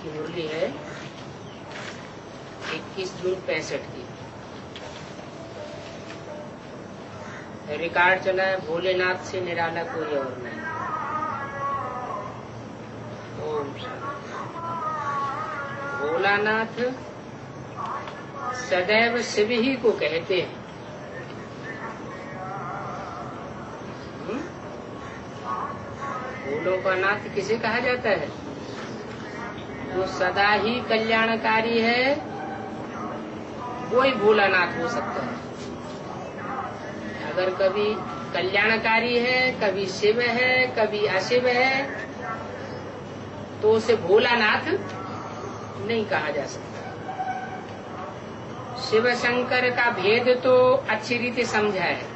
की मुरली है 21 जून 65 की। रिकॉर्ड चला है, भोलेनाथ से निराला कोई और नहीं। ओम शांति। भोलानाथ सदैव शिव ही को कहते हैं। भोलों का नाथ किसे कहा जाता है? जो सदा ही कल्याणकारी है, वो ही भोलानाथ हो सकता है। अगर कभी कल्याणकारी है, कभी शिव है, कभी अशिव है, तो उसे भोलानाथ नहीं कहा जा सकता। शिव शंकर का भेद तो अच्छी रीति समझा है।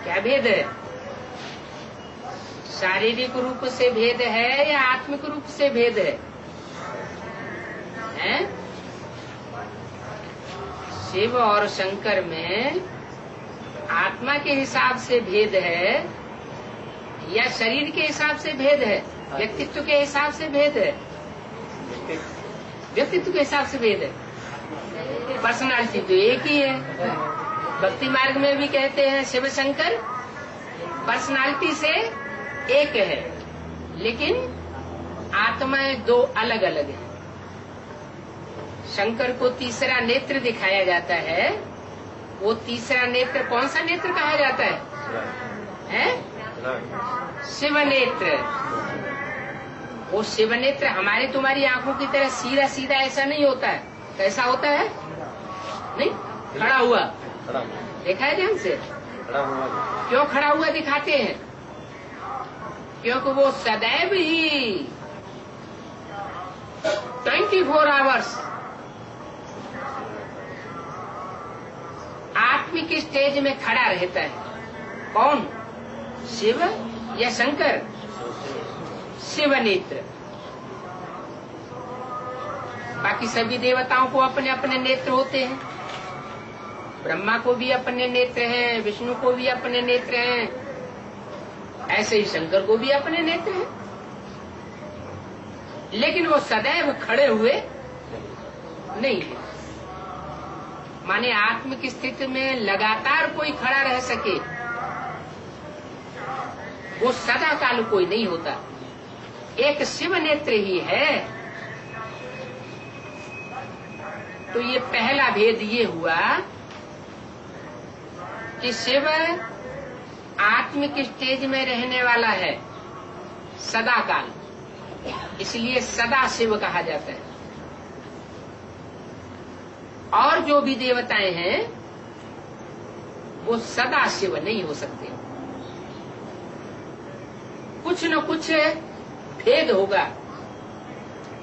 क्या भेद है? शारीरिक रूप से भेद है या आत्मिक रूप से भेद है? हैं? शिव और शंकर में आत्मा के हिसाब से भेद है या शरीर के हिसाब से भेद है? व्यक्तित्व के हिसाब से भेद है? व्यक्तित्व के हिसाब से भेद है। पर्सनालिटी तो एक ही है। भक्ति मार्ग में भी कहते हैं शिव शंकर पर्सनालिटी से एक है, लेकिन आत्माएं दो अलग अलग है। शंकर को तीसरा नेत्र दिखाया जाता है। वो तीसरा नेत्र कौन सा नेत्र कहा जाता है? शिव नेत्र। वो शिव नेत्र हमारे तुम्हारी आंखों की तरह सीधा सीधा ऐसा नहीं होता है। कैसा होता है? नहीं, खड़ा हुआ। देखा है ध्यान से? क्यों खड़ा हुआ दिखाते हैं? क्योंकि वो सदैव ही 24 आवर्स आत्मिक स्टेज में खड़ा रहता है। कौन? शिव या शंकर? शिव नेत्र। बाकी सभी देवताओं को अपने अपने नेत्र होते हैं। ब्रह्मा को भी अपने नेत्र हैं, विष्णु को भी अपने नेत्र हैं, ऐसे ही शंकर को भी अपने नेत्र हैं। लेकिन वो सदैव खड़े हुए नहीं है। माने आत्मिक स्थिति में लगातार कोई खड़ा रह सके, वो सदा काल कोई नहीं होता। एक शिव नेत्र ही है। तो ये पहला भेद ये हुआ कि शिव आत्मिक स्टेज में रहने वाला है सदा काल, इसलिए सदा शिव कहा जाता है। और जो भी देवताएं हैं वो सदा शिव नहीं हो सकते। कुछ न कुछ भेद होगा,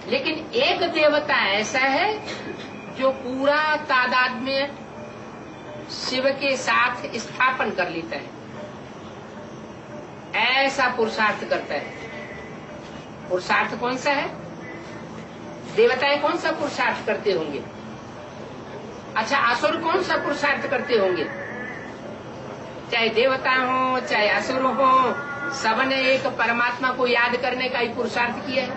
लेकिन एक देवता ऐसा है जो पूरा तादाद में शिव के साथ स्थापन कर लेता है। ऐसा पुरुषार्थ करता है। पुरुषार्थ कौन सा है? देवताएं कौन सा पुरुषार्थ करते होंगे? अच्छा, असुर कौन सा पुरुषार्थ करते होंगे? चाहे देवता हो चाहे असुर हो, सबने एक परमात्मा को याद करने का ही पुरुषार्थ किया है।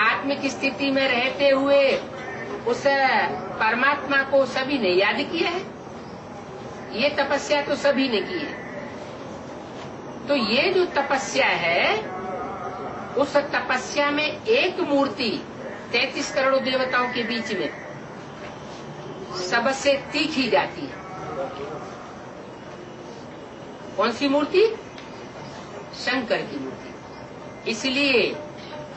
आत्मिक स्थिति में रहते हुए उस परमात्मा को सभी ने याद किया है। ये तपस्या तो सभी ने की है। तो ये जो तपस्या है, उस तपस्या में एक मूर्ति 33 करोड़ देवताओं के बीच में सबसे तीखी जाती है। कौन सी मूर्ति? शंकर की मूर्ति। इसलिए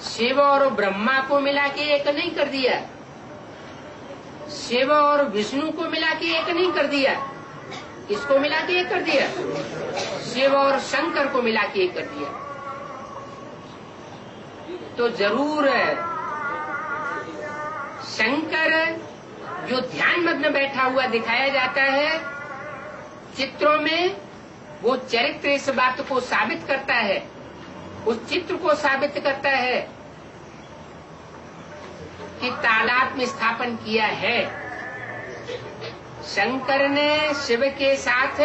शिव और ब्रह्मा को मिला के एक नहीं कर दिया, शिव और विष्णु को मिला के एक नहीं कर दिया। किसको मिला के एक कर दिया? शिव और शंकर को मिला के एक कर दिया। तो जरूर शंकर जो ध्यान मग्न बैठा हुआ दिखाया जाता है चित्रों में, वो चरित्र इस बात को साबित करता है, उस चित्र को साबित करता है कि तादाद में स्थापन किया है। शंकर ने शिव के साथ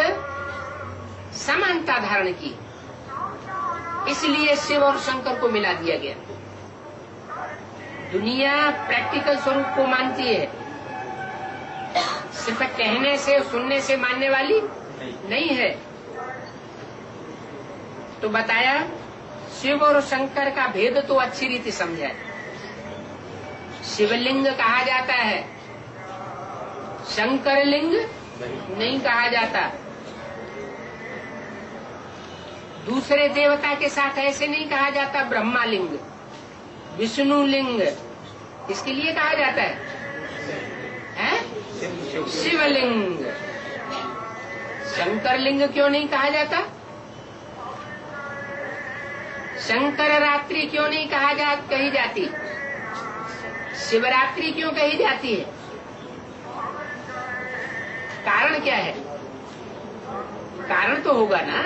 समानता धारण की। इसलिए शिव और शंकर को मिला दिया गया। दुनिया प्रैक्टिकल स्वरूप को मानती है, सिर्फ कहने से सुनने से मानने वाली नहीं है। तो बताया शिव और शंकर का भेद तो अच्छी रीति समझा है। शिवलिंग कहा जाता है, शंकर लिंग नहीं कहा जाता। दूसरे देवता के साथ ऐसे नहीं कहा जाता ब्रह्मा लिंग, विष्णु लिंग, इसके लिए कहा जाता है शिवलिंग। शंकर लिंग क्यों नहीं कहा जाता? शंकर रात्रि क्यों नहीं कही जाती? शिवरात्रि क्यों कही जाती है? कारण क्या है? कारण तो होगा ना,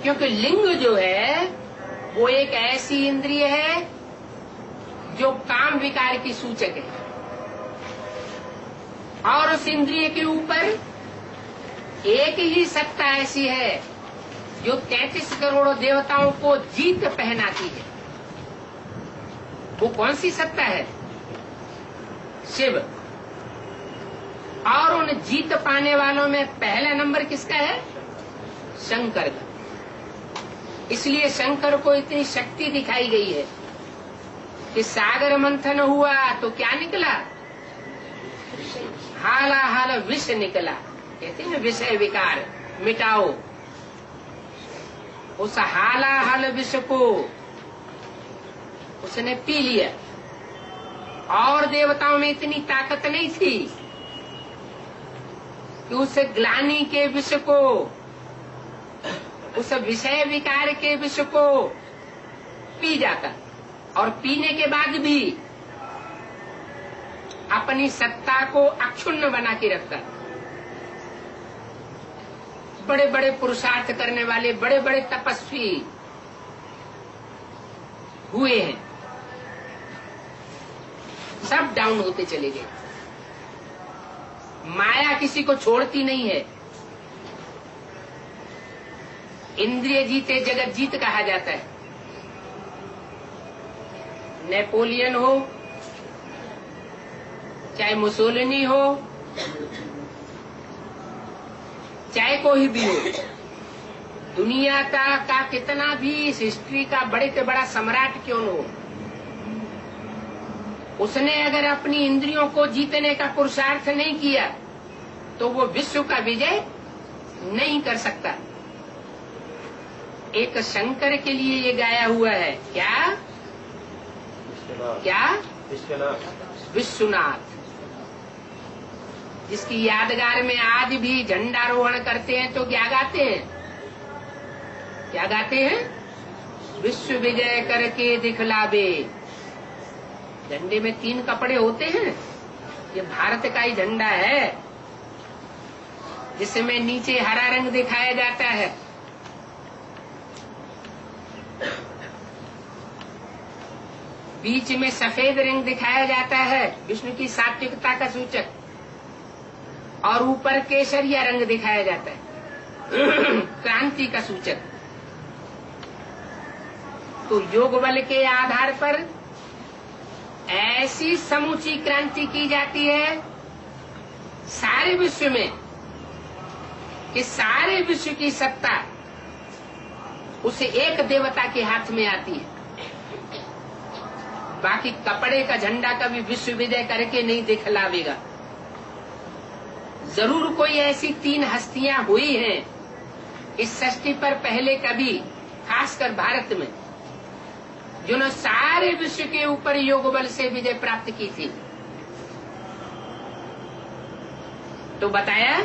क्योंकि लिंग जो है वो एक ऐसी इंद्रिय है जो काम विकार की सूचक है, और उस इंद्रिय के ऊपर एक ही सत्ता ऐसी है जो 33 करोड़ देवताओं को जीत पहनाती है। वो कौन सी सत्ता है? शिव। और उन जीत पाने वालों में पहला नंबर किसका है? शंकर का। इसलिए शंकर को इतनी शक्ति दिखाई गई है कि सागर मंथन हुआ तो क्या निकला? हालाहाल विष निकला। कहते हैं विषय विकार मिटाओ। उस हालाहाल विष को उसने पी लिया। और देवताओं में इतनी ताकत नहीं थी कि उस ग्लानि के विष को, उस विषय विकार के विष को पी जाता, और पीने के बाद भी अपनी सत्ता को अक्षुण्ण बना के रखता। बड़े बड़े पुरुषार्थ करने वाले बड़े बड़े तपस्वी हुए हैं, सब डाउन होते चले गए। माया किसी को छोड़ती नहीं है। इंद्रिय जीते जगत जीत कहा जाता है। नेपोलियन हो, चाहे मुसोलिनी हो, चाहे कोई भी हो, दुनिया का कितना भी इस हिस्ट्री का बड़े से बड़ा सम्राट क्यों न हो, उसने अगर अपनी इंद्रियों को जीतने का पुरुषार्थ नहीं किया तो वो विश्व का विजय नहीं कर सकता। एक शंकर के लिए ये गाया हुआ है, क्या क्या? विश्वनाथ, जिसकी यादगार में आज भी झंडारोहण करते हैं तो क्या गाते हैं? क्या गाते हैं? विश्व विजय करके दिखलावे। झंडे में 3 कपड़े होते हैं। ये भारत का ही झंडा है, जिसमें नीचे हरा रंग दिखाया जाता है, बीच में सफेद रंग दिखाया जाता है, विष्णु की सात्विकता का सूचक, और ऊपर केसरिया रंग दिखाया जाता है क्रांति का सूचक। तो योग बल के आधार पर ऐसी समूची क्रांति की जाती है सारे विश्व में कि सारे विश्व की सत्ता उसे एक देवता के हाथ में आती है। बाकी कपड़े का झंडा कभी विश्व विजय करके नहीं दिखलावेगा। जरूर कोई ऐसी 3 हस्तियां हुई हैं इस सृष्टि पर पहले कभी, खासकर भारत में, जिन्होंने सारे विश्व के ऊपर योग बल से विजय प्राप्त की थी। तो बताया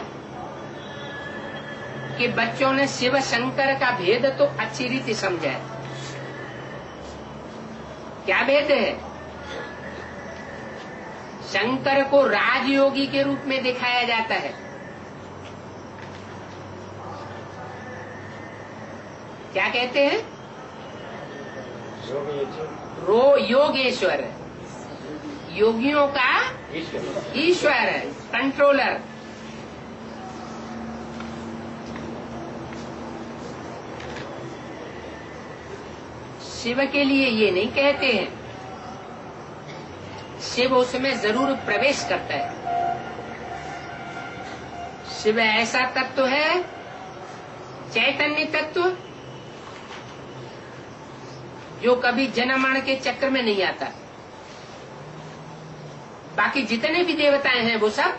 कि बच्चों ने शिव शंकर का भेद तो अच्छी रीति समझा है। क्या भेद है? शंकर को राजयोगी के रूप में दिखाया जाता है। क्या कहते हैं? योगेश्वर, योगियों का ईश्वर, कंट्रोलर। शिव के लिए ये नहीं कहते हैं। शिव उसमें जरूर प्रवेश करता है। शिव ऐसा तत्व है, चैतन्य तत्व, जो कभी जन्म मरण के चक्र में नहीं आता। बाकी जितने भी देवताएं हैं वो सब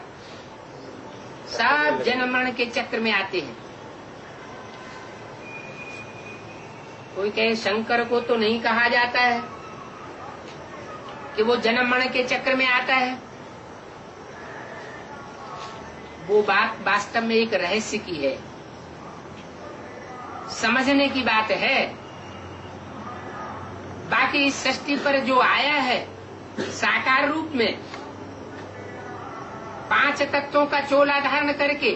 जन्म मरण के चक्र में आते हैं। कोई कहे शंकर को तो नहीं कहा जाता है कि वो जन्म मरण के चक्र में आता है। वो बात वास्तव में एक रहस्य की है, समझने की बात है। बाकी इस सृष्टि पर जो आया है साकार रूप में, 5 तत्वों का चोला धारण करके,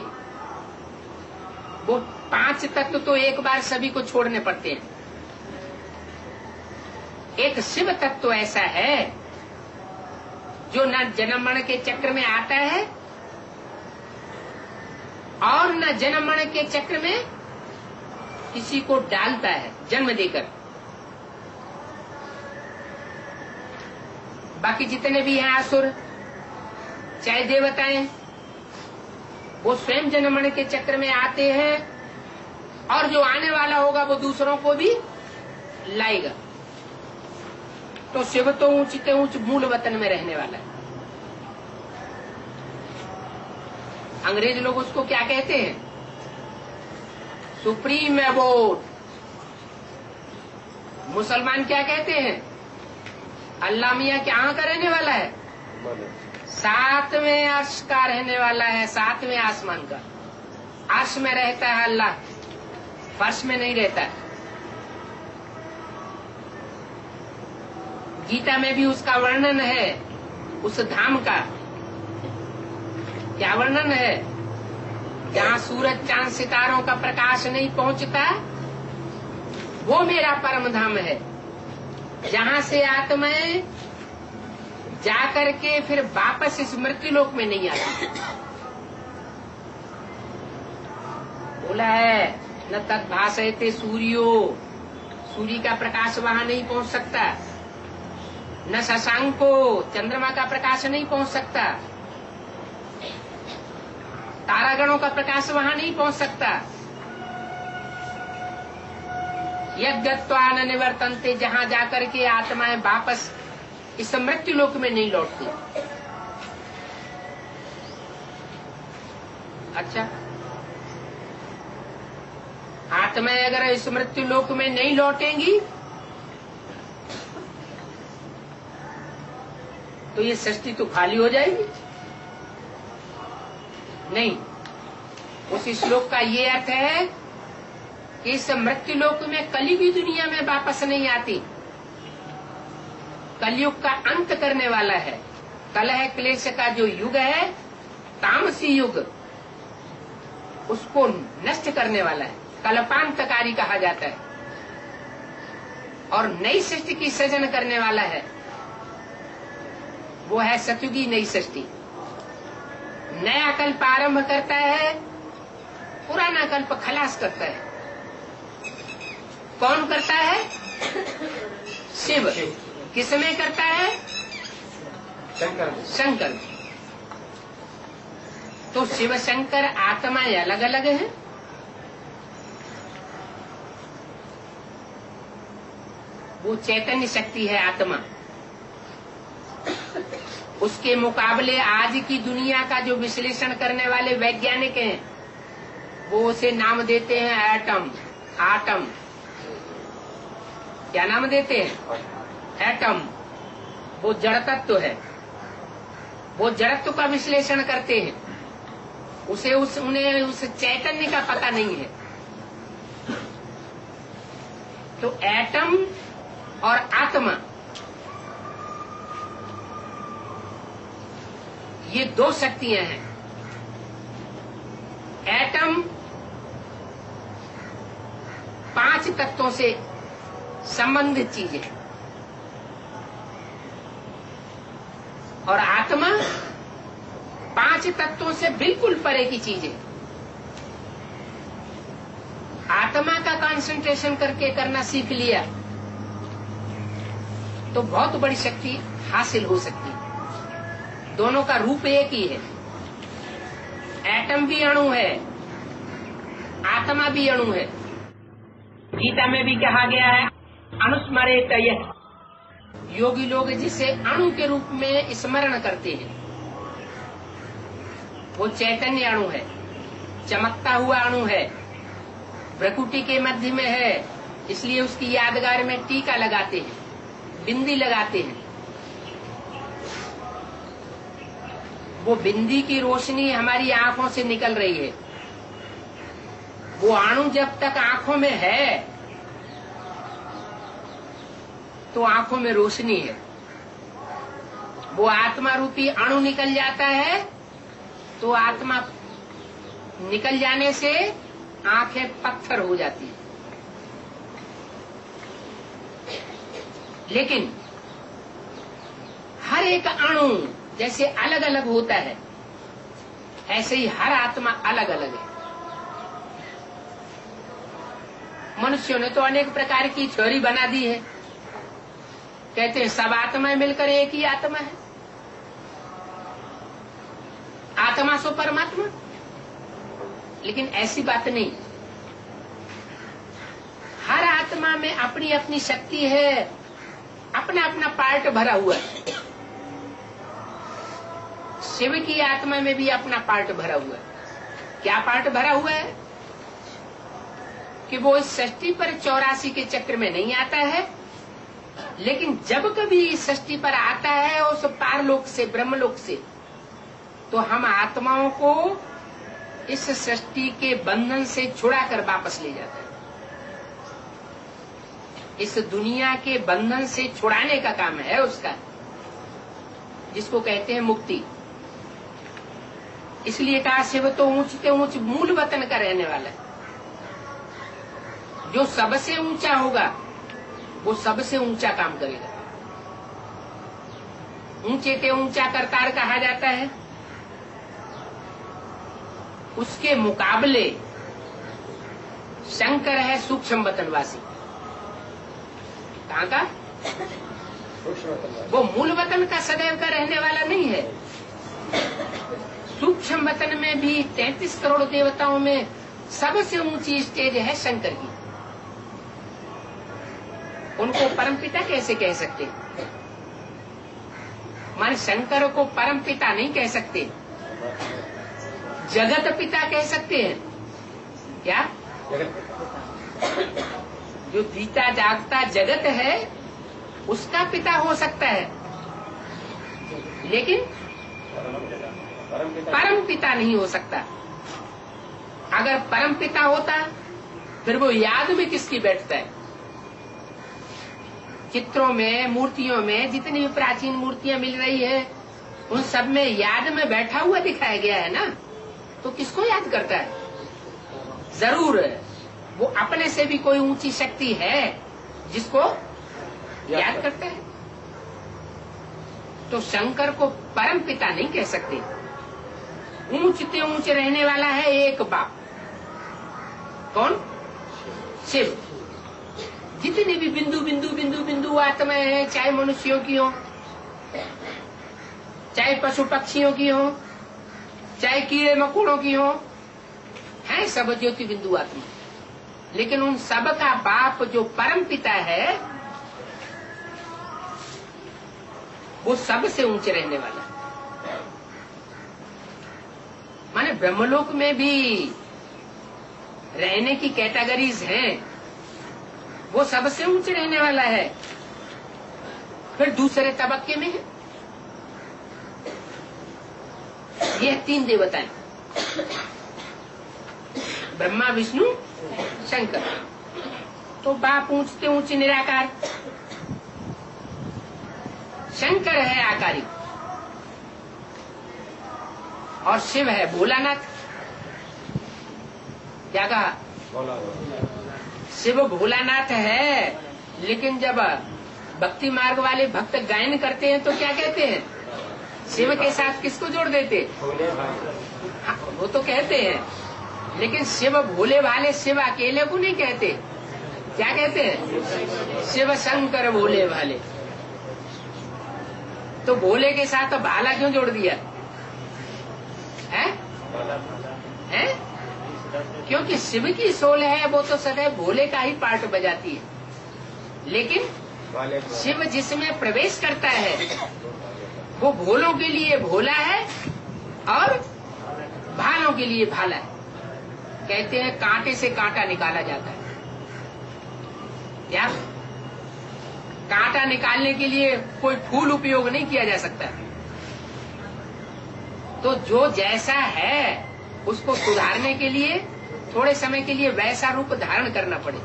वो 5 तत्व तो एक बार सभी को छोड़ने पड़ते हैं। एक शिव तत्व ऐसा है जो न जन्म मरण के चक्र में आता है और न जन्म मरण के चक्र में किसी को डालता है जन्म देकर। बाकी जितने भी हैं असुर चाहे देवताएं, वो स्वयं जन्म मरण के चक्र में आते हैं और जो आने वाला होगा वो दूसरों को भी लाएगा। तो शिव तो ऊंचे ऊंच मूल वतन में रहने वाला है। अंग्रेज लोग उसको क्या कहते हैं? Supreme abode. मुसलमान क्या कहते हैं? अल्लाह मियाँ कहाँ का रहने वाला है? 7वें अर्श का रहने वाला है, 7वें आसमान का। अर्श में रहता है अल्लाह, फर्श में नहीं रहता है। गीता में भी उसका वर्णन है, उस धाम का। क्या वर्णन है? जहाँ सूरज चांद सितारों का प्रकाश नहीं पहुंचता, वो मेरा परम धाम है, जहाँ से आत्माएं जाकर के फिर वापस इस मृत्यु लोक में नहीं आती। बोला है न तद्भासयते सूर्यो, सूर्य का प्रकाश वहाँ नहीं पहुँच सकता। न शशांको, चंद्रमा का प्रकाश नहीं पहुँच सकता। तारागणों का प्रकाश वहाँ नहीं पहुँच सकता। यद्गत्वा न निवर्तन्ते, जहाँ जाकर के आत्माएं वापस इस मृत्यु लोक में नहीं लौटती। अच्छा, आत्माएं अगर इस मृत्यु लोक में नहीं लौटेंगी तो ये सृष्टि तो खाली हो जाएगी। नहीं, उस श्लोक का ये अर्थ है कि इस मृत्यु लोक में कलयुगी दुनिया में वापस नहीं आती। कलयुग का अंत करने वाला है। कलह क्लेश का जो युग है, तामसी युग, उसको नष्ट करने वाला है, कल्पांतकारी कहा जाता है। और नई सृष्टि की सृजन करने वाला है, वो है सतयुगी नई सृष्टि। नया कल्प आरंभ करता है, पुराना कल्प खलास करता है। कौन करता है? शिव। किसमें करता है? शंकर। तो शिव शंकर आत्माएं अलग अलग हैं। वो चैतन्य शक्ति है आत्मा। उसके मुकाबले आज की दुनिया का जो विश्लेषण करने वाले वैज्ञानिक हैं, वो उसे नाम देते हैं एटम, आटम। क्या नाम देते हैं? एटम। वो जड़ तत्व है। वो जड़त्व का विश्लेषण करते हैं। उन्हें उस चैतन्य का पता नहीं है। तो एटम और आत्मा, ये दो शक्तियां हैं। एटम 5 तत्वों से संबंधित चीज है और आत्मा 5 तत्वों से बिल्कुल परे की चीज है। आत्मा का कंसंट्रेशन करके करना सीख लिया तो बहुत बड़ी शक्ति हासिल हो सकती है। दोनों का रूप एक ही है। एटम भी अणु है, आत्मा भी अणु है। गीता में भी कहा गया है अनुस्मरेत यः। योगी लोग जिसे अणु के रूप में स्मरण करते हैं वो चैतन्य अणु है, चमकता हुआ अणु है, प्रकृति के मध्य में है, इसलिए उसकी यादगार में टीका लगाते हैं, बिंदी लगाते हैं। वो बिंदी की रोशनी हमारी आंखों से निकल रही है। वो अणु जब तक आंखों में है तो आंखों में रोशनी है। वो आत्मा रूपी अणु निकल जाता है तो आत्मा निकल जाने से आंखें पत्थर हो जाती है। लेकिन हर एक अणु जैसे अलग अलग होता है, ऐसे ही हर आत्मा अलग अलग है। मनुष्यों ने तो अनेक प्रकार की थ्योरी बना दी है। कहते हैं सब आत्माएं मिलकर एक ही आत्मा है, आत्मा सो परमात्मा। लेकिन ऐसी बात नहीं। हर आत्मा में अपनी अपनी शक्ति है, अपना अपना पार्ट भरा हुआ है। शिव की आत्मा में भी अपना पार्ट भरा हुआ है। क्या पार्ट भरा हुआ है कि वो इस सृष्टि पर 84 के चक्र में नहीं आता है, लेकिन जब कभी इस सृष्टि पर आता है उस पारलोक से, ब्रह्मलोक से, तो हम आत्माओं को इस सृष्टि के बंधन से छुड़ाकर वापस ले जाता है। इस दुनिया के बंधन से छुड़ाने का काम है उसका, जिसको कहते हैं मुक्ति। इसलिए कहा शिव तो ऊंचते ऊंच मूल वतन का रहने वाला है। जो सबसे ऊंचा होगा वो सबसे ऊंचा काम करेगा। ऊंचे के ऊंचा करतार कहा जाता है। उसके मुकाबले शंकर है सूक्ष्म वतनवासी। कहाँ का? वो मूल वतन का सदैव का रहने वाला नहीं है। सूक्ष्म वतन में भी 33 करोड़ देवताओं में सबसे ऊंची स्टेज है शंकर की। उनको परमपिता कैसे कह सकते? मान शंकर को परमपिता नहीं कह सकते, जगत पिता कह सकते हैं। क्या? जो जीता जागता जगत है उसका पिता हो सकता है, लेकिन परम पिता नहीं हो सकता। अगर परम पिता होता फिर वो याद में किसकी बैठता है? चित्रों में, मूर्तियों में जितनी भी प्राचीन मूर्तियां मिल रही है उन सब में याद में बैठा हुआ दिखाया गया है ना, तो किसको याद करता है? जरूर वो अपने से भी कोई ऊंची शक्ति है जिसको याद करता है। तो शंकर को परम पिता नहीं कह सकते। ऊंचते ऊंच रहने वाला है एक बाप। कौन? शिव। जितनी भी बिंदु बिंदु बिंदु बिंदु आत्माएं हैं, चाहे मनुष्यों की हो, चाहे पशु पक्षियों की हो, चाहे कीड़े मकोड़ों की हो, है सब ज्योति बिंदु आत्मा। लेकिन उन सब का बाप जो परम पिता है वो सबसे ऊंचे रहने वाला है। माने ब्रह्मलोक में भी रहने की कैटेगरीज हैं, वो सबसे ऊंचे रहने वाला है। फिर दूसरे तबक्के में है ये 3 देवताएं, ब्रह्मा विष्णु शंकर। तो बाप ऊंचते ऊंचे निराकार, शंकर है आकारी और शिव है भोलानाथ। क्या कहा? शिव भोलानाथ है, लेकिन जब भक्ति मार्ग वाले भक्त गायन करते हैं तो क्या कहते हैं? शिव के साथ किसको जोड़ देते? हाँ, वो तो कहते हैं, लेकिन शिव भोले भाले शिव अकेले को नहीं कहते। क्या कहते हैं? शिव शंकर भोले भाले। तो भोले के साथ तो भाला क्यों जोड़ दिया है? क्योंकि शिव की सोल है, वो तो सदैव भोले का ही पार्ट बजाती है, लेकिन शिव जिसमें प्रवेश करता है वो भोलों के लिए भोला है और भालों के लिए भाला है। कहते हैं कांटे से कांटा निकाला जाता है। क्या कांटा निकालने के लिए कोई फूल उपयोग नहीं किया जा सकता? तो जो जैसा है उसको सुधारने के लिए थोड़े समय के लिए वैसा रूप धारण करना पड़े।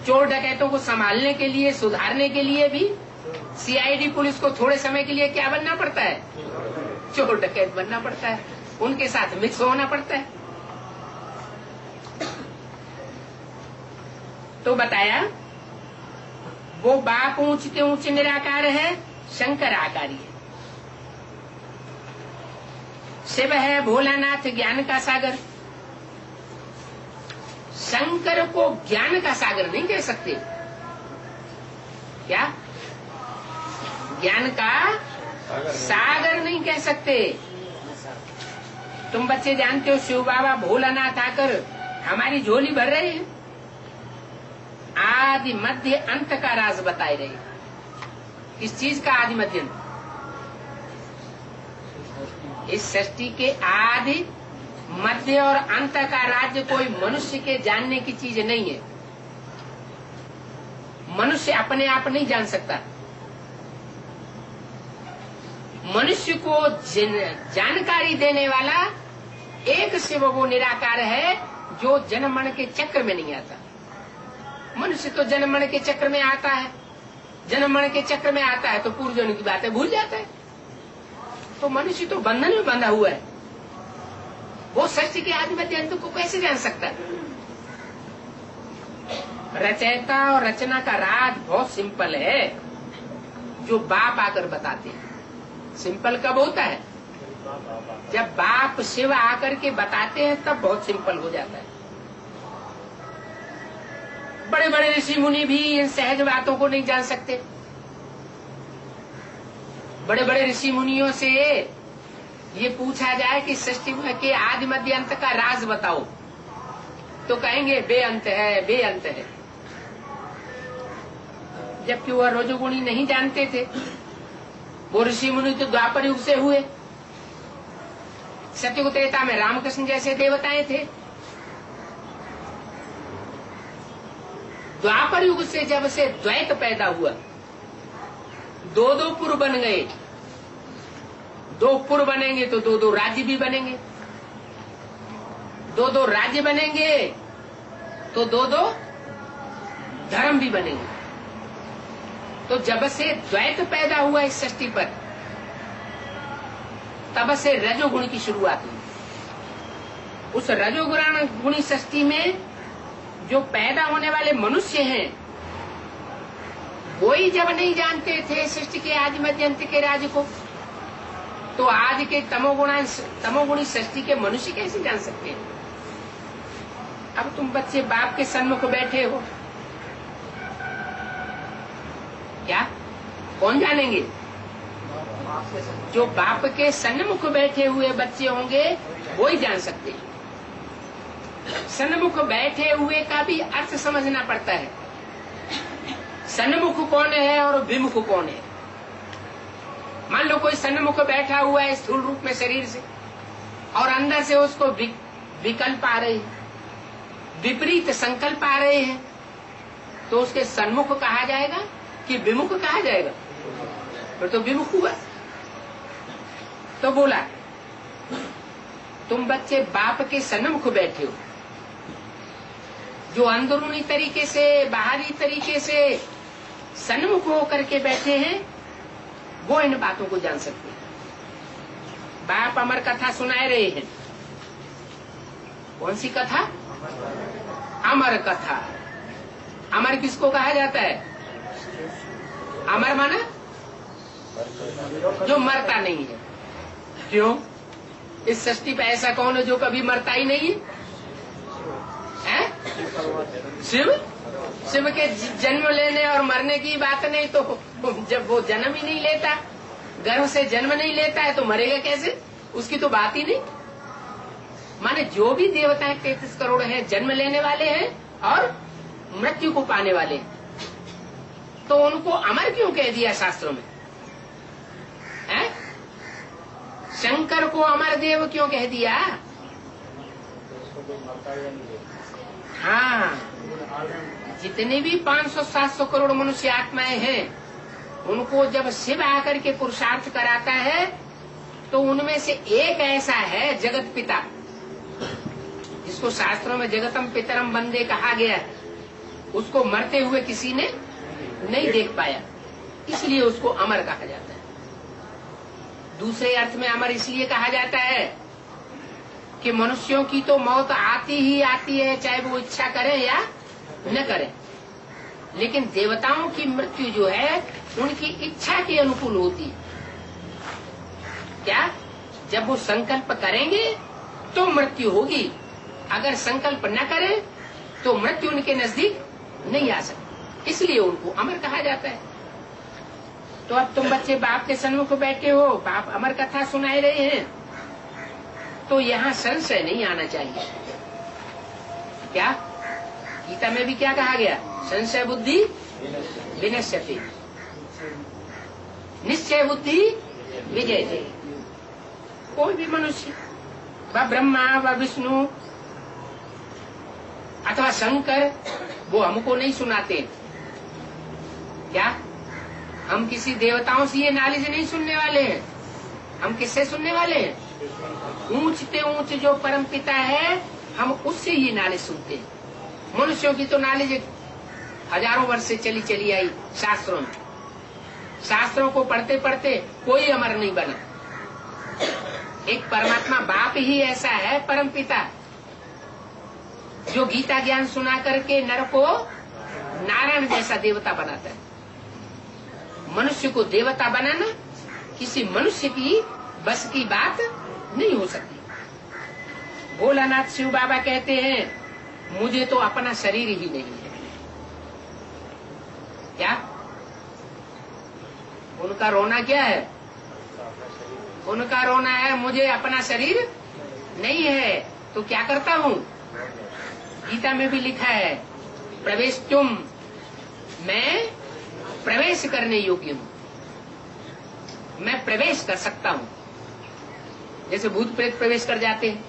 चोर डकैतों को संभालने के लिए, सुधारने के लिए भी सीआईडी पुलिस को थोड़े समय के लिए क्या बनना पड़ता है? चोर डकैत बनना पड़ता है, उनके साथ मिक्स होना पड़ता है। तो बताया वो बाप ऊंचते ऊंचे निराकार है, शंकर आकारी है। शिव है भोलानाथ ज्ञान का सागर। शंकर को ज्ञान का सागर नहीं कह सकते। क्या ज्ञान का सागर नहीं कह सकते? तुम बच्चे जानते हो शिव बाबा भोलानाथ आकर हमारी झोली भर रहे हैं, आदि मध्य अंत का राज बताए रहे। किस चीज का आदि मध्य अंत? इस सृष्टि के आदि मध्य और अंत का राज्य कोई मनुष्य के जानने की चीज नहीं है। मनुष्य अपने आप नहीं जान सकता। मनुष्य को जानकारी देने वाला एक शिव वो निराकार है जो जन्म मरण के चक्र में नहीं आता। मनुष्य तो जन्म मरण के चक्र में आता है, जन्म मरण के चक्र में आता है तो पूर्व जन्म की बातें भूल जाता है। तो मनुष्य तो बंधन में बंधा हुआ है, वो सृष्टि के आदि मध्य अंत को कैसे जान सकता है? रचयिता और रचना का राज बहुत सिंपल है, जो बाप आकर बताते हैं। सिंपल कब होता है? जब बाप शिव आकर के बताते हैं तब बहुत सिंपल हो जाता है। बड़े बड़े ऋषि मुनि भी इन सहज बातों को नहीं जान सकते। बड़े बड़े ऋषि मुनियों से ये पूछा जाए कि सृष्टि के आदि मध्य अंत का राज बताओ, तो कहेंगे बेअंत है, बेअंत है। जबकि वह रजोगुणी नहीं जानते थे। वो ऋषि मुनि तो द्वापर युग से हुए। सत्ययुग त्रेता में रामकृष्ण जैसे देवताएं थे। द्वापर युग से जब से द्वैत पैदा हुआ, दो दो पुर बन गए। दो पुर बनेंगे तो दो दो राज्य भी बनेंगे, दो दो राज्य बनेंगे तो दो दो धर्म भी बनेंगे। तो जब से द्वैत पैदा हुआ इस सृष्टि पर, तब से रजोगुण की शुरुआत हुई। उस रजोगुणी सृष्टि में जो पैदा होने वाले मनुष्य हैं, वही जब नहीं जानते थे सृष्टि के आदि मध्य अंत के राज को, तो आज के तमोगुणी सृष्टि के मनुष्य कैसे जान सकते हैं? अब तुम बच्चे बाप के सन्मुख बैठे हो, क्या कौन जानेंगे? जो बाप के सन्मुख बैठे हुए बच्चे होंगे वो ही जान सकते हैं। सन्मुख बैठे हुए का भी अर्थ समझना पड़ता है। सन्मुख कौन है और विमुख कौन है? मान लो कोई सन्मुख बैठा हुआ है स्थूल रूप में शरीर से, और अंदर से उसको विकल्प आ रहे हैं, विपरीत संकल्प आ रहे हैं, तो उसके सन्मुख कहा जाएगा कि विमुख कहा जाएगा? फिर तो विमुख हुआ। तो बोला तुम बच्चे बाप के सन्मुख बैठे हो, जो अंदरूनी तरीके से बाहरी तरीके से सन्मुख होकर के बैठे हैं, वो इन बातों को जान सकते हैं। बाप अमर कथा सुनाए रहे हैं। कौन सी कथा? अमर कथा। अमर किसको कहा जाता है? अमर माना जो मरता नहीं है। क्यों? इस सृष्टि पे ऐसा कौन है जो कभी मरता ही नहीं है? शिव। शिव के जन्म लेने और मरने की बात नहीं, तो जब वो जन्म ही नहीं लेता, गर्भ से जन्म नहीं लेता है तो मरेगा कैसे? उसकी तो बात ही नहीं। माने जो भी देवताएं 33 करोड़ हैं, जन्म लेने वाले हैं और मृत्यु को पाने वाले हैं, तो उनको अमर क्यों कह दिया शास्त्रों में? है? शंकर को अमर देव क्यों कह दिया? हाँ, जितने भी 500-700 करोड़ मनुष्य आत्माएं हैं, उनको जब शिव आकर के पुरुषार्थ कराता है तो उनमें से एक ऐसा है जगत पिता, जिसको शास्त्रों में जगतम पितरम वंदे कहा गया है। उसको मरते हुए किसी ने नहीं देख पाया, इसलिए उसको अमर कहा जाता है। दूसरे अर्थ में अमर इसलिए कहा जाता है कि मनुष्यों की तो मौत आती ही आती है, चाहे वो इच्छा करें या न करें, लेकिन देवताओं की मृत्यु जो है उनकी इच्छा के अनुकूल होती है। क्या? जब वो संकल्प करेंगे तो मृत्यु होगी, अगर संकल्प न करें तो मृत्यु उनके नजदीक नहीं आ सकती, इसलिए उनको अमर कहा जाता है। तो अब तुम बच्चे बाप के सन्मुख बैठे हो, बाप अमर कथा सुनाए रहे हैं, तो यहाँ संशय नहीं आना चाहिए। क्या गीता में भी क्या कहा गया? संशय बुद्धि विनश्यति, निश्चय बुद्धि विजयते। कोई भी मनुष्य, व ब्रह्मा व विष्णु अथवा शंकर, वो हमको नहीं सुनाते। क्या हम किसी देवताओं से ये नॉलेज नहीं सुनने वाले हैं? हम किससे सुनने वाले हैं? ऊंचते ऊंच जो परम पिता है, हम उससे ये नॉलेज सुनते हैं। मनुष्यों की तो नॉलेज हजारों वर्ष से चली चली आई शास्त्रों में। शास्त्रों को पढ़ते पढ़ते कोई अमर नहीं बना। एक परमात्मा बाप ही ऐसा है, परम पिता, जो गीता ज्ञान सुना करके नर को नारायण जैसा देवता बनाता है। मनुष्य को देवता बनाना किसी मनुष्य की बस की बात नहीं हो सकती। भोलानाथ शिव बाबा कहते हैं, मुझे तो अपना शरीर ही नहीं है। क्या उनका रोना क्या है? उनका रोना है मुझे अपना शरीर नहीं है। तो क्या करता हूँ? गीता में भी लिखा है, प्रवेश तुम, मैं प्रवेश करने योग्य हूँ, मैं प्रवेश कर सकता हूँ। जैसे भूत प्रेत प्रवेश कर जाते हैं,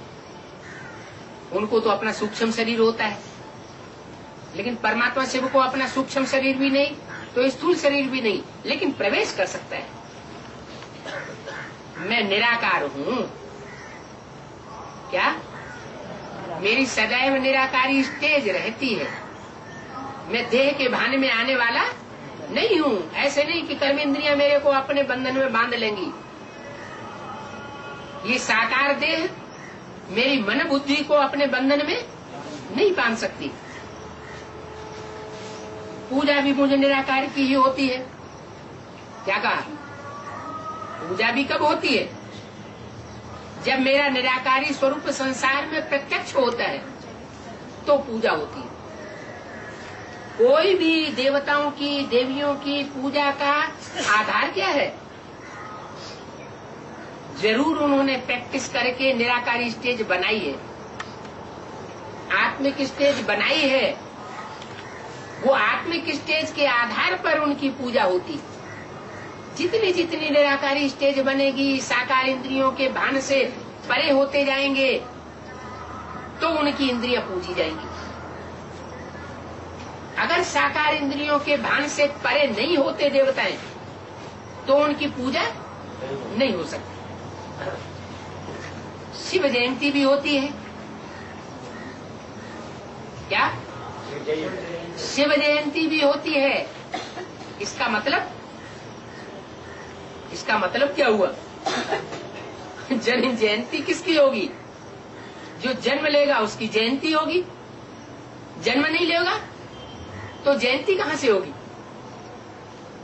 उनको तो अपना सूक्ष्म शरीर होता है, लेकिन परमात्मा शिव को अपना सूक्ष्म शरीर भी नहीं, तो स्थूल शरीर भी नहीं, लेकिन प्रवेश कर सकता है। मैं निराकार हूँ। क्या? मेरी सदैव निराकारी स्टेज रहती है। मैं देह के भान में आने वाला नहीं हूँ। ऐसे नहीं कि कर्मेंद्रियां मेरे को अपने बंधन में बांध लेंगी। ये साकार देह मेरी मन बुद्धि को अपने बंधन में नहीं बांध सकती। पूजा भी मुझे निराकार की ही होती है। क्या कहा? पूजा भी कब होती है? जब मेरा निराकारी स्वरूप संसार में प्रत्यक्ष होता है तो पूजा होती है। कोई भी देवताओं की, देवियों की पूजा का आधार क्या है? जरूर उन्होंने प्रैक्टिस करके निराकारी स्टेज बनाई है, आत्मिक स्टेज बनाई है। वो आत्मिक स्टेज के आधार पर उनकी पूजा होती। जितनी जितनी निराकारी स्टेज बनेगी, साकार इंद्रियों के भान से परे होते जाएंगे, तो उनकी इंद्रियां पूजी जाएंगी। अगर साकार इंद्रियों के भान से परे नहीं होते देवताएं, तो उनकी पूजा नहीं हो सकती। शिव जयंती भी होती है। क्या? शिव जयंती भी होती है। इसका मतलब क्या हुआ? जयंती किसकी होगी? जो जन्म लेगा उसकी जयंती होगी। जन्म नहीं लेगा तो जयंती कहाँ से होगी?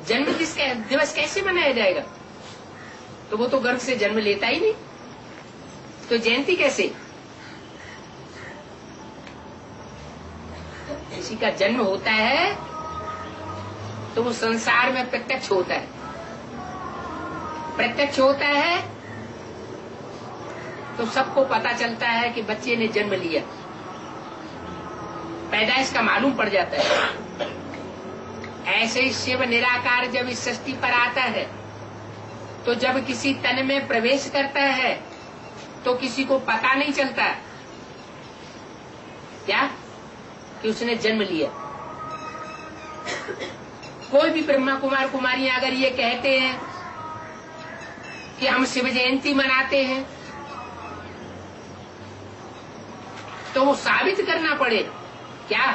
जन्म किसका दिवस कैसे मनाया जाएगा? तो वो तो गर्भ से जन्म लेता ही नहीं, तो जयंती कैसे? किसी का जन्म होता है तो वो संसार में प्रत्यक्ष होता है। प्रत्यक्ष होता है तो सबको पता चलता है कि बच्चे ने जन्म लिया, पैदाइश का मालूम पड़ जाता है। ऐसे ही शिव निराकार जब इस सृष्टि पर आता है तो जब किसी तन में प्रवेश करता है तो किसी को पता नहीं चलता क्या कि उसने जन्म लिया। कोई भी ब्रह्मा कुमार कुमारियां अगर ये कहते हैं कि हम शिव जयंती मनाते हैं तो वो साबित करना पड़े क्या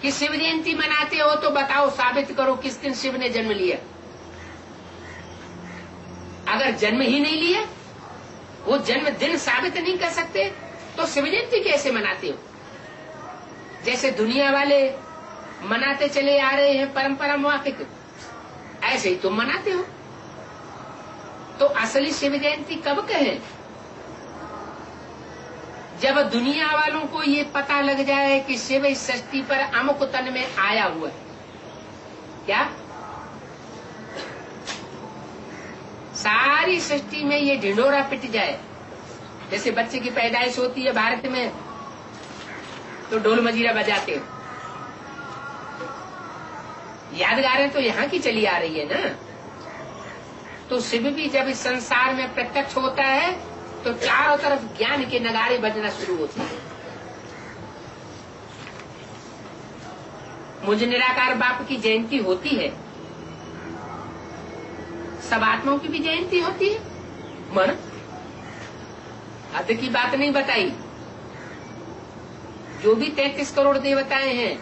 कि शिव जयंती मनाते हो, तो बताओ साबित करो किस दिन शिव ने जन्म लिया। अगर जन्म ही नहीं लिया, वो जन्म दिन साबित नहीं कर सकते, तो शिव जयंती कैसे मनाते हो? जैसे दुनिया वाले मनाते चले आ रहे हैं परंपरा मुआफिक, ऐसे ही तुम मनाते हो। तो असली शिव जयंती कब कहें? जब दुनिया वालों को ये पता लग जाए कि शिव इस सृष्टि पर अमुक तन में आया हुआ है। क्या सारी सृष्टि में ये ढिंढोरा पिट जाए? जैसे बच्चे की पैदाइश होती है भारत में तो ढोल मजीरा बजाते हैं, यादगारें तो यहाँ की चली आ रही है ना। तो शिव भी जब इस संसार में प्रत्यक्ष होता है तो चारों तरफ ज्ञान के नगारे बजना शुरू होते हैं। मुझ निराकार बाप की जयंती होती है, सब आत्माओं की भी जयंती होती है। मन हद की बात नहीं बताई। जो भी 33 करोड़ देवताएं हैं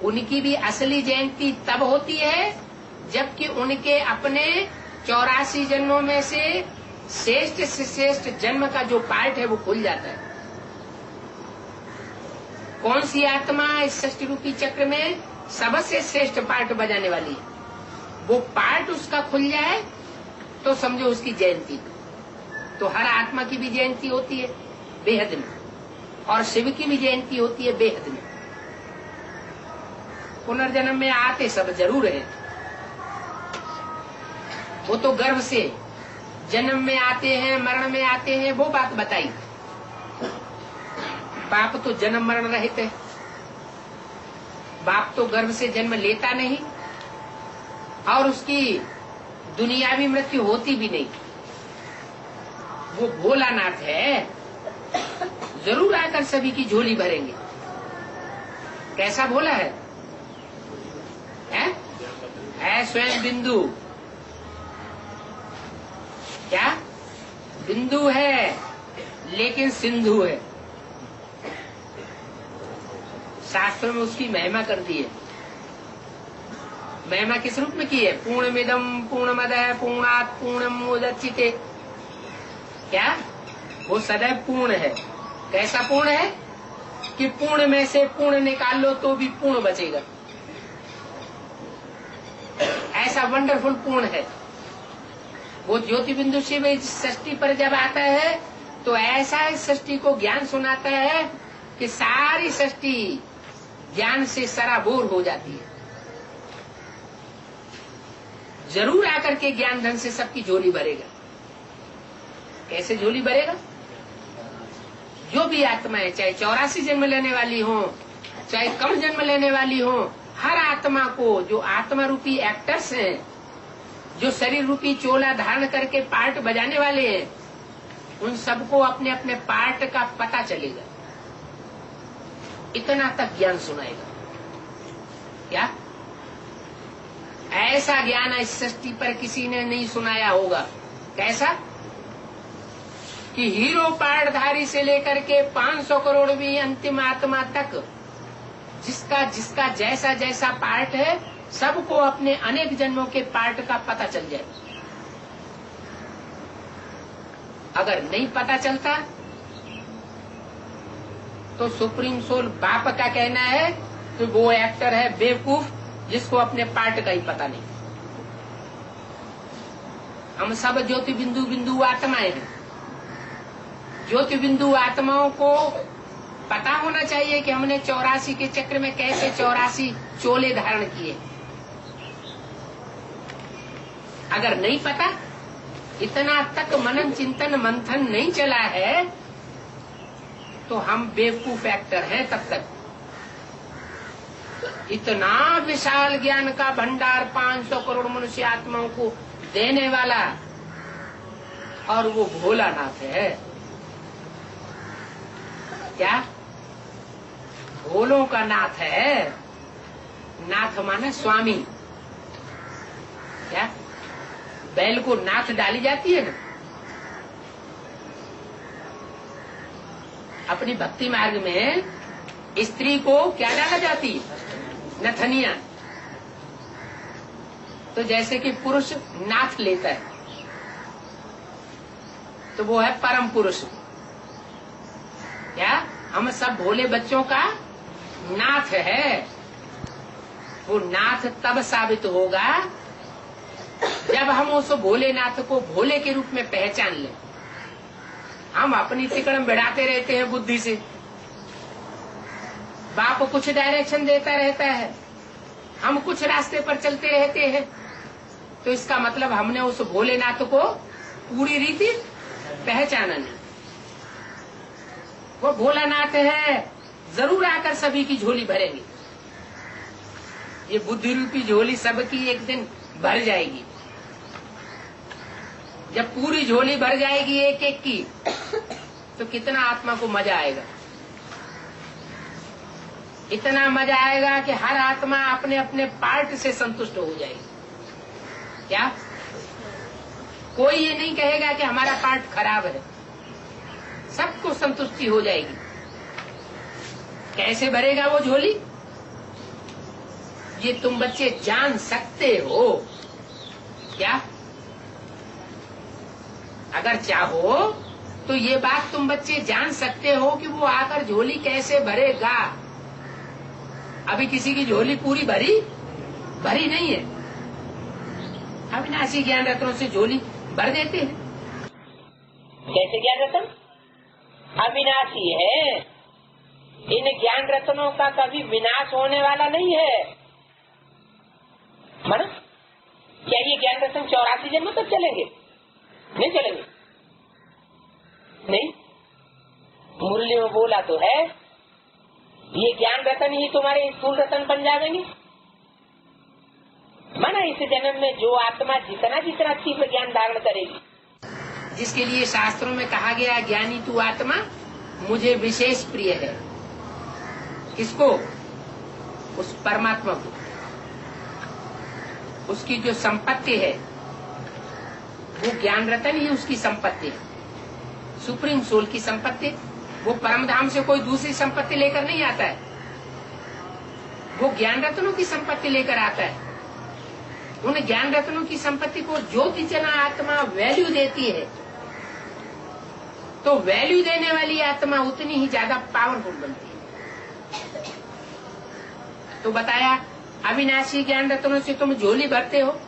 उनकी भी असली जयंती तब होती है जबकि उनके अपने 84 जन्मों में से श्रेष्ठ से श्रेष्ठ जन्म का जो पार्ट है वो खुल जाता है। कौन सी आत्मा इस सृष्टि रूपी चक्र में सबसे श्रेष्ठ पार्ट बजाने वाली है, वो पार्ट उसका खुल जाए तो समझो उसकी जयंती। तो हर आत्मा की भी जयंती होती है बेहद में, और शिव की भी जयंती होती है बेहद में। पुनर्जन्म में आते सब जरूर है, वो तो गर्भ से जन्म में आते हैं, मरण में आते हैं, वो बात बताई। बाप तो जन्म मरण रहित है, बाप तो गर्भ से जन्म लेता नहीं और उसकी दुनियावी मृत्यु होती भी नहीं। वो भोलानाथ है, जरूर आकर सभी की झोली भरेंगे। कैसा भोला है? स्वयं बिंदु। क्या बिंदु है लेकिन सिंधु है। शास्त्रों में उसकी महिमा कर दी है। महिमा किस रूप में की है? पूर्णमिदं पूर्णमदः पूर्णात् पूर्णमुदच्यते। क्या वो सदैव पूर्ण है। कैसा पूर्ण है कि पूर्ण में से पूर्ण निकाल लो तो भी पूर्ण बचेगा। ऐसा वंडरफुल पूर्ण है वो। ज्योति बिंदु शिव इस सृष्टि पर जब आता है तो ऐसा इस सृष्टि को ज्ञान सुनाता है कि सारी सृष्टि ज्ञान से सराबोर हो जाती है। जरूर आकर के ज्ञान धन से सबकी झोली भरेगा। कैसे झोली भरेगा? जो भी आत्माएं, चाहे 84 जन्म लेने वाली हो, चाहे कम जन्म लेने वाली हो, हर आत्मा को, जो आत्मा रूपी एक्टर्स हैं, जो शरीर रूपी चोला धारण करके पार्ट बजाने वाले हैं, उन सबको अपने अपने पार्ट का पता चलेगा। इतना तक ज्ञान सुनाएगा। क्या ऐसा ज्ञान इस सृष्टि पर किसी ने नहीं सुनाया होगा। कैसा कि हीरो पार्टधारी से लेकर के 500 करोड़वीं अंतिम आत्मा तक जिसका जिसका जैसा जैसा पार्ट है, सबको अपने अनेक जन्मों के पार्ट का पता चल जाए। अगर नहीं पता चलता तो सुप्रीम सोल बाप का कहना है कि वो एक्टर है बेवकूफ जिसको अपने पार्ट का ही पता नहीं। हम सब ज्योति बिंदु बिंदु आत्माएं हैं। ज्योति बिंदु आत्माओं को पता होना चाहिए कि हमने 84 के चक्र में कैसे 84 चोले धारण किए। अगर नहीं पता, इतना तक मनन चिंतन मंथन नहीं चला है, तो हम बेवकूफ एक्टर हैं तब तक। इतना विशाल ज्ञान का भंडार 500 करोड़ मनुष्य आत्माओं को देने वाला, और वो भोलानाथ है। क्या भोलों का नाथ है? नाथ माने स्वामी। क्या बैल को नाथ डाली जाती है ना? अपनी भक्ति मार्ग में स्त्री को क्या डाला जाती है? नथनिया। तो जैसे कि पुरुष नाथ लेता है, तो वो है परम पुरुष। क्या हम सब भोले बच्चों का नाथ है। वो नाथ तब साबित होगा जब हम उस भोलेनाथ को भोले के रूप में पहचान लें। हम अपनी तिकड़म बढ़ाते रहते हैं बुद्धि से, बाप कुछ डायरेक्शन देता रहता है, हम कुछ रास्ते पर चलते रहते हैं, तो इसका मतलब हमने उस भोलेनाथ को पूरी रीति पहचाना नहीं। वो भोलानाथ है, जरूर आकर सभी की झोली भरेंगे। ये बुद्धि रूपी झोली सबकी एक दिन भर जाएगी। जब पूरी झोली भर जाएगी एक एक की, तो कितना आत्मा को मजा आएगा। इतना मजा आएगा कि हर आत्मा अपने अपने पार्ट से संतुष्ट हो जाएगी। क्या कोई ये नहीं कहेगा कि हमारा पार्ट खराब है, सबको संतुष्टि हो जाएगी। कैसे भरेगा वो झोली, ये तुम बच्चे जान सकते हो। क्या अगर चाहो तो ये बात तुम बच्चे जान सकते हो कि वो आकर झोली कैसे भरेगा। अभी किसी की झोली पूरी भरी नहीं है। अविनाशी ज्ञान रत्नों से झोली भर देते हैं। कैसे ज्ञान रत्न अविनाशी है। इन ज्ञान रत्नों का कभी विनाश होने वाला नहीं है। माना क्या ये ज्ञान रत्न 84 जन्म तक चलेंगे? नहीं चलेंगे। नहीं, मुरली में बोला तो है, ये ज्ञान रत्न ही तुम्हारे स्थूल रत्न बन जाएंगे। माना इस जन्म में जो आत्मा जितना तीव्र ज्ञान धारण करेगी, जिसके लिए शास्त्रों में कहा गया ज्ञानी तू आत्मा मुझे विशेष प्रिय है। किसको? उस परमात्मा को। उसकी जो संपत्ति है वो ज्ञान रतन ही उसकी संपत्ति है, सुप्रीम सोल की संपत्ति। वो परम धाम से कोई दूसरी संपत्ति लेकर नहीं आता है, वो ज्ञान रत्नों की संपत्ति लेकर आता है। उन ज्ञान रत्नों की संपत्ति को जो जितना आत्मा वैल्यू देती है, तो वैल्यू देने वाली आत्मा उतनी ही ज्यादा पावरफुल बनती है। तो बताया अविनाशी ज्ञान रत्नों से तुम झोली भरते हो,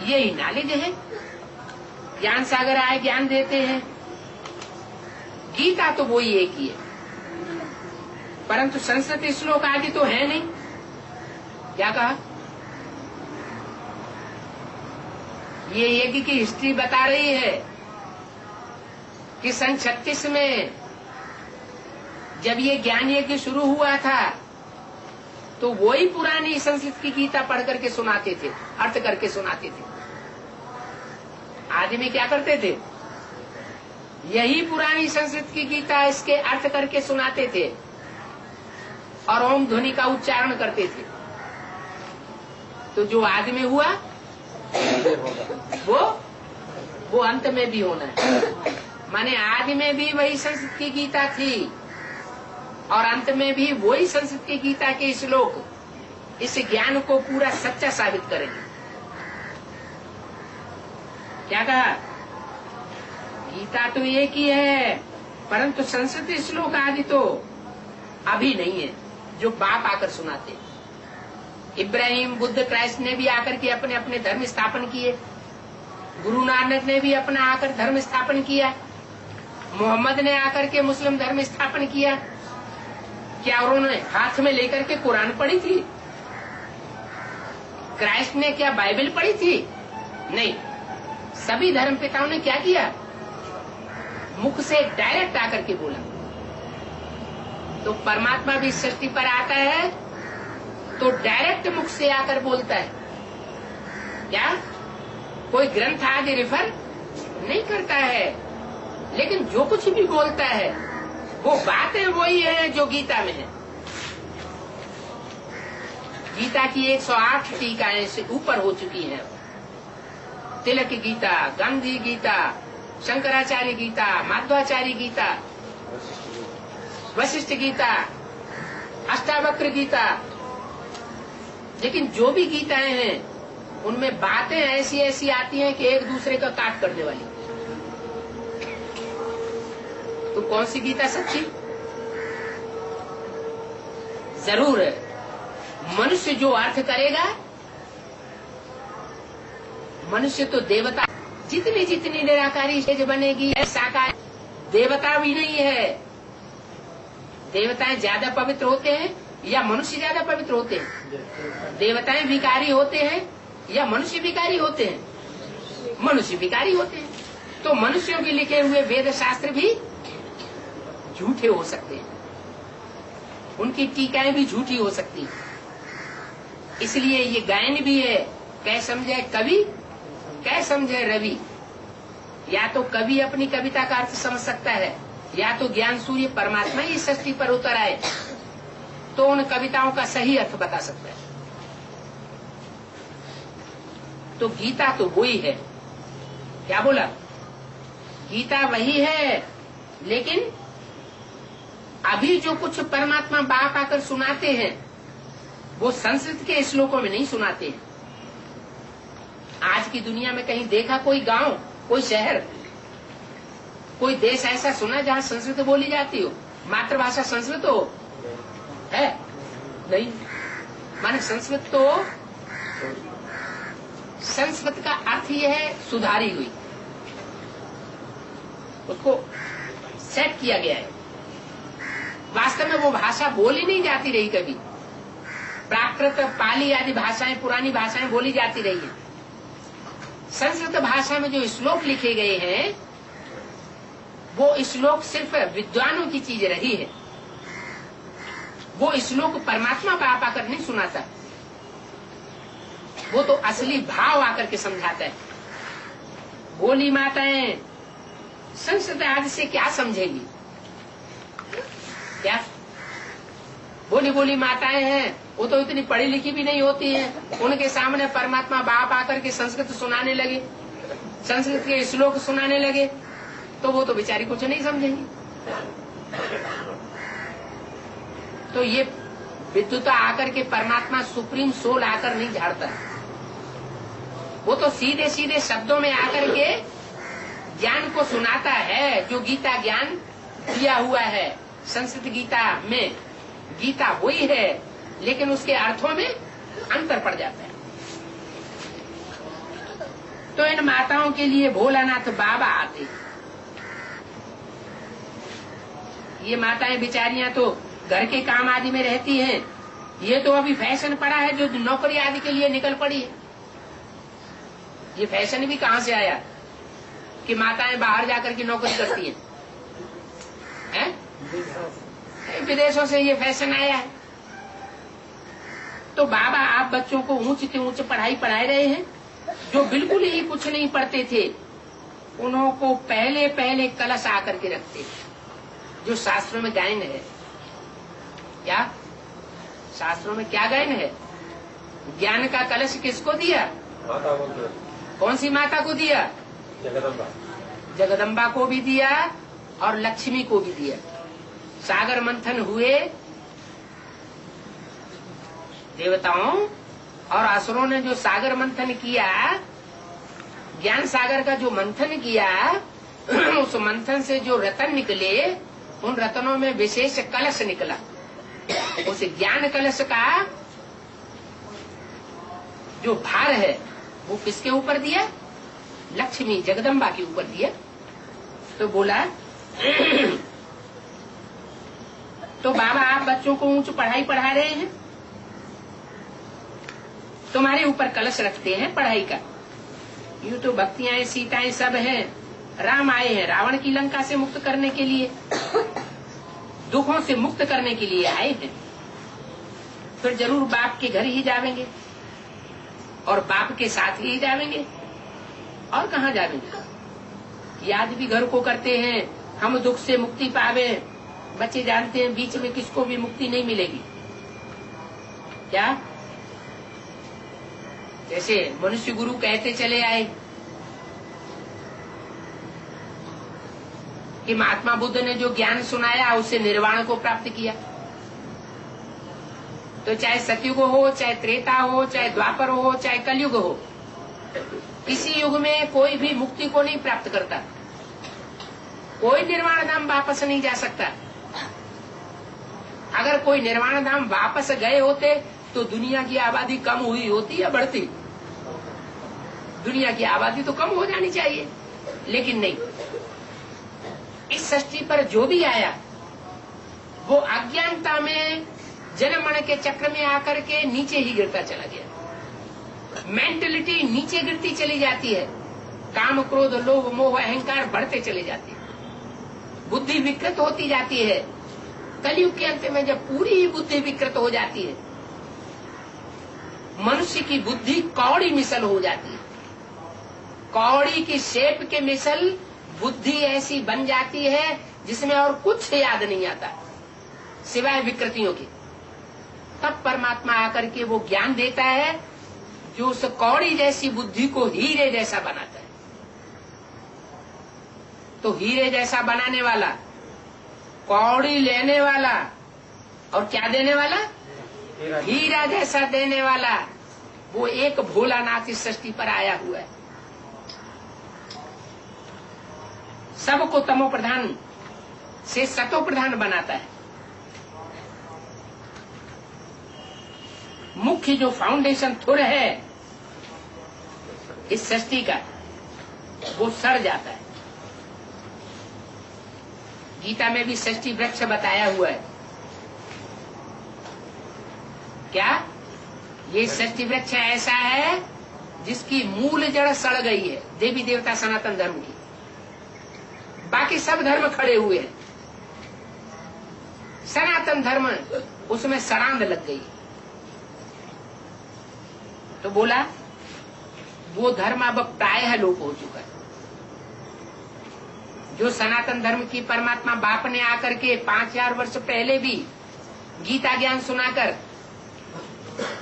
यही नॉलेज है। ज्ञान सागर आए ज्ञान देते हैं। गीता तो वही एक ही है, परंतु संस्कृत श्लोक आदि तो है नहीं। क्या कहा? ये यज्ञ की हिस्ट्री बता रही है कि सन 36 में जब ये ज्ञान यज्ञ शुरू हुआ था, तो वही पुरानी संस्कृत की गीता पढ़ करके सुनाते थे, अर्थ करके सुनाते थे। आदमी क्या करते थे? यही पुरानी संस्कृत की गीता इसके अर्थ करके सुनाते थे और ओम ध्वनि का उच्चारण करते थे। तो जो आदमी हुआ वो अंत में भी होना है। माने आदि में भी वही संस्कृत की गीता थी और अंत में भी वही संस्कृत की गीता के श्लोक इस ज्ञान को पूरा सच्चा साबित करेंगे। क्या कहा? गीता तो एक ही है, परंतु संस्कृत श्लोक आदि तो अभी नहीं है, जो बाप आकर सुनाते। इब्राहिम, बुद्ध, क्राइस्ट ने भी आकर के अपने अपने धर्म स्थापन किए। गुरु नानक ने भी अपना आकर धर्म स्थापन किया। मोहम्मद ने आकर के मुस्लिम धर्म स्थापन किया, क्या उन्होंने हाथ में लेकर के कुरान पढ़ी थी? क्राइस्ट ने क्या बाइबल पढ़ी थी? नहीं। सभी धर्म पिताओं ने क्या किया? मुख से डायरेक्ट आकर के बोला। तो परमात्मा भी सृष्टि पर आता है तो डायरेक्ट मुख से आकर बोलता है। क्या कोई ग्रंथ आदि रेफर नहीं करता है, लेकिन जो कुछ भी बोलता है वो बातें वही है जो गीता में है। गीता की 108 टीकाएं से ऊपर हो चुकी हैं। तिलक गीता, गांधी गीता, शंकराचार्य गीता, माध्वाचार्य गीता, वशिष्ठ गीता, अष्टावक्र गीता। लेकिन जो भी गीताएं हैं उनमें बातें ऐसी ऐसी आती हैं कि एक दूसरे का काट करने वाली। तो कौन सी गीता सच्ची? जरूर है, मनुष्य जो अर्थ करेगा, मनुष्य तो देवता, जितनी जितनी निराकारी स्टेज बनेगी साकार, देवता भी नहीं है। देवताएं ज्यादा पवित्र होते हैं या मनुष्य ज्यादा पवित्र होते हैं? देवताएं विकारी होते हैं या मनुष्य विकारी होते हैं? मनुष्य विकारी होते हैं। तो मनुष्यों के लिखे हुए वेद शास्त्र भी झूठे हो सकते हैं, उनकी टीकाएं भी झूठी हो सकती हैं। इसलिए ये गायन भी है, कह समझे कवि, कह समझे रवि। या तो कवि अपनी कविता का अर्थ समझ सकता है, या तो ज्ञान सूर्य परमात्मा ही सृष्टि पर उतर आए तो उन कविताओं का सही अर्थ बता सकता है। तो गीता तो वही है। क्या बोला? गीता वही है, लेकिन अभी जो कुछ परमात्मा बाप आकर सुनाते हैं वो संस्कृत के श्लोकों में नहीं सुनाते हैं। आज की दुनिया में कहीं देखा कोई गांव, कोई शहर, कोई देश ऐसा सुना जहां संस्कृत बोली जाती हो? मातृभाषा संस्कृत हो? है नहीं। माने संस्कृत तो, संस्कृत का अर्थ यह है सुधारी हुई, उसको सेट किया गया है। वास्तव में वो भाषा बोली नहीं जाती रही कभी। प्राकृत, पाली आदि भाषाएं, पुरानी भाषाएं बोली जाती रही है। संस्कृत भाषा में जो श्लोक लिखे गए हैं वो श्लोक सिर्फ विद्वानों की चीज रही है। वो श्लोक परमात्मा बाप आकर नहीं सुनाता, वो तो असली भाव आकर के समझाता है। बोली माताएं संस्कृत आदि से क्या समझेगी? क्या बोली बोली माताएं हैं, वो तो इतनी पढ़ी लिखी भी नहीं होती हैं। उनके सामने परमात्मा बाप आकर के संस्कृत सुनाने लगे, संस्कृत के श्लोक सुनाने लगे, तो वो तो बेचारी कुछ नहीं समझेंगी। तो ये विद्युता आकर के परमात्मा सुप्रीम सोल आकर नहीं झाड़ता, वो तो सीधे सीधे शब्दों में आकर के ज्ञान को सुनाता है, जो गीता ज्ञान दिया हुआ है। संस्कृत गीता में गीता वही है, लेकिन उसके अर्थों में अंतर पड़ जाता है। तो इन माताओं के लिए भोलानाथ बाबा आते। ये माताएं बेचारियां तो घर के काम आदि में रहती हैं, ये तो अभी फैशन पड़ा है जो नौकरी आदि के लिए निकल पड़ी है। ये फैशन भी कहां से आया कि माताएं बाहर जाकर के नौकरी करती हैं? विदेशों से ये फैशन आया है। तो बाबा आप बच्चों को ऊंच से ऊंच पढ़ाई पढ़ा रहे हैं। जो बिल्कुल ही कुछ नहीं पढ़ते थे उन्हों को पहले पहले कलश आकर के रखते, जो शास्त्रों में गायन है। क्या शास्त्रों में क्या गायन है? ज्ञान का कलश किसको दिया? माता को। कौन सी माता को दिया? जगदम्बा। जगदम्बा को भी दिया और लक्ष्मी को भी दिया। सागर मंथन हुए, देवताओं और असुरों ने जो सागर मंथन किया, ज्ञान सागर का जो मंथन किया, उस मंथन से जो रतन निकले, उन रतनों में विशेष कलश निकला। उस ज्ञान कलश का जो भार है वो किसके ऊपर दिया? लक्ष्मी जगदम्बा के ऊपर दिया। तो बोला तो बाबा आप बच्चों को ऊंच पढ़ाई पढ़ा रहे हैं, तुम्हारे ऊपर कलश रखते हैं पढ़ाई का। यूं तो भक्तियां सीताएं सब हैं, राम आए हैं रावण की लंका से मुक्त करने के लिए, दुखों से मुक्त करने के लिए आए हैं। फिर जरूर बाप के घर ही जावेंगे और बाप के साथ ही जावेंगे, और कहाँ जावेंगे। याद भी घर को करते हैं, हम दुख से मुक्ति पावे। बच्चे जानते हैं बीच में किसको भी मुक्ति नहीं मिलेगी। क्या जैसे मनुष्य गुरु कहते चले आए कि महात्मा बुद्ध ने जो ज्ञान सुनाया उससे निर्वाण को प्राप्त किया। तो चाहे सतयुग हो, चाहे त्रेता हो, चाहे द्वापर हो, चाहे कलयुग हो, किसी युग में कोई भी मुक्ति को नहीं प्राप्त करता। कोई निर्वाण धाम वापस नहीं जा सकता। अगर कोई निर्वाण धाम वापस गए होते तो दुनिया की आबादी कम हुई होती या बढ़ती। दुनिया की आबादी तो कम हो जानी चाहिए, लेकिन नहीं। इस सृष्टि पर जो भी आया वो अज्ञानता में जन्म मरण के चक्र में आकर के नीचे ही गिरता चला गया। मेंटलिटी नीचे गिरती चली जाती है, काम क्रोध लोभ मोह अहंकार बढ़ते चले जाते हैं, बुद्धि विकृत होती जाती है। कलयुग के अंत में जब पूरी ही बुद्धि विकृत हो जाती है, मनुष्य की बुद्धि कौड़ी मिसल हो जाती है। कौड़ी की शेप के मिसल बुद्धि ऐसी बन जाती है जिसमें और कुछ याद नहीं आता सिवाय विकृतियों की। तब परमात्मा आकर के वो ज्ञान देता है जो उस कौड़ी जैसी बुद्धि को हीरे जैसा बनाता है। तो हीरे जैसा बनाने वाला, कौड़ी लेने वाला और क्या देने वाला, हीरा जैसा देने वाला, वो एक भोलानाथ इस सृष्टि पर आया हुआ है। सबको तमो प्रधान से सतो प्रधान बनाता है। मुख्य जो फाउंडेशन थुर है इस सृष्टि का, वो सड़ जाता है। गीता में भी सृष्टि वृक्ष बताया हुआ है। क्या ये सृष्टि वृक्ष ऐसा है जिसकी मूल जड़ सड़ गई है, देवी देवता सनातन धर्म की। बाकी सब धर्म खड़े हुए हैं, सनातन धर्म उसमें सड़ांध लग गई। तो बोला वो धर्म अब प्रायः लोप हो चुका है। जो सनातन धर्म की परमात्मा बाप ने आकर के 5000 वर्ष पहले भी गीता ज्ञान सुनाकर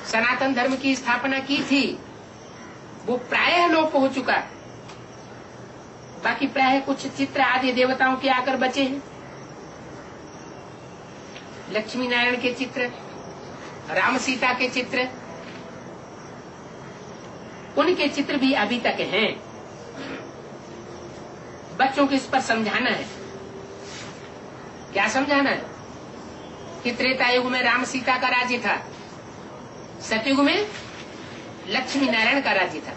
सनातन धर्म की स्थापना की थी, वो प्रायः लोप हो चुका। बाकी प्रायः कुछ चित्र आदि देवताओं के आकर बचे हैं। लक्ष्मी नारायण के चित्र, राम सीता के चित्र, उनके चित्र भी अभी तक हैं। बच्चों को इस पर समझाना है। क्या समझाना है कि त्रेता युग में राम सीता का राज्य था, सतयुग में लक्ष्मी नारायण का राज्य था।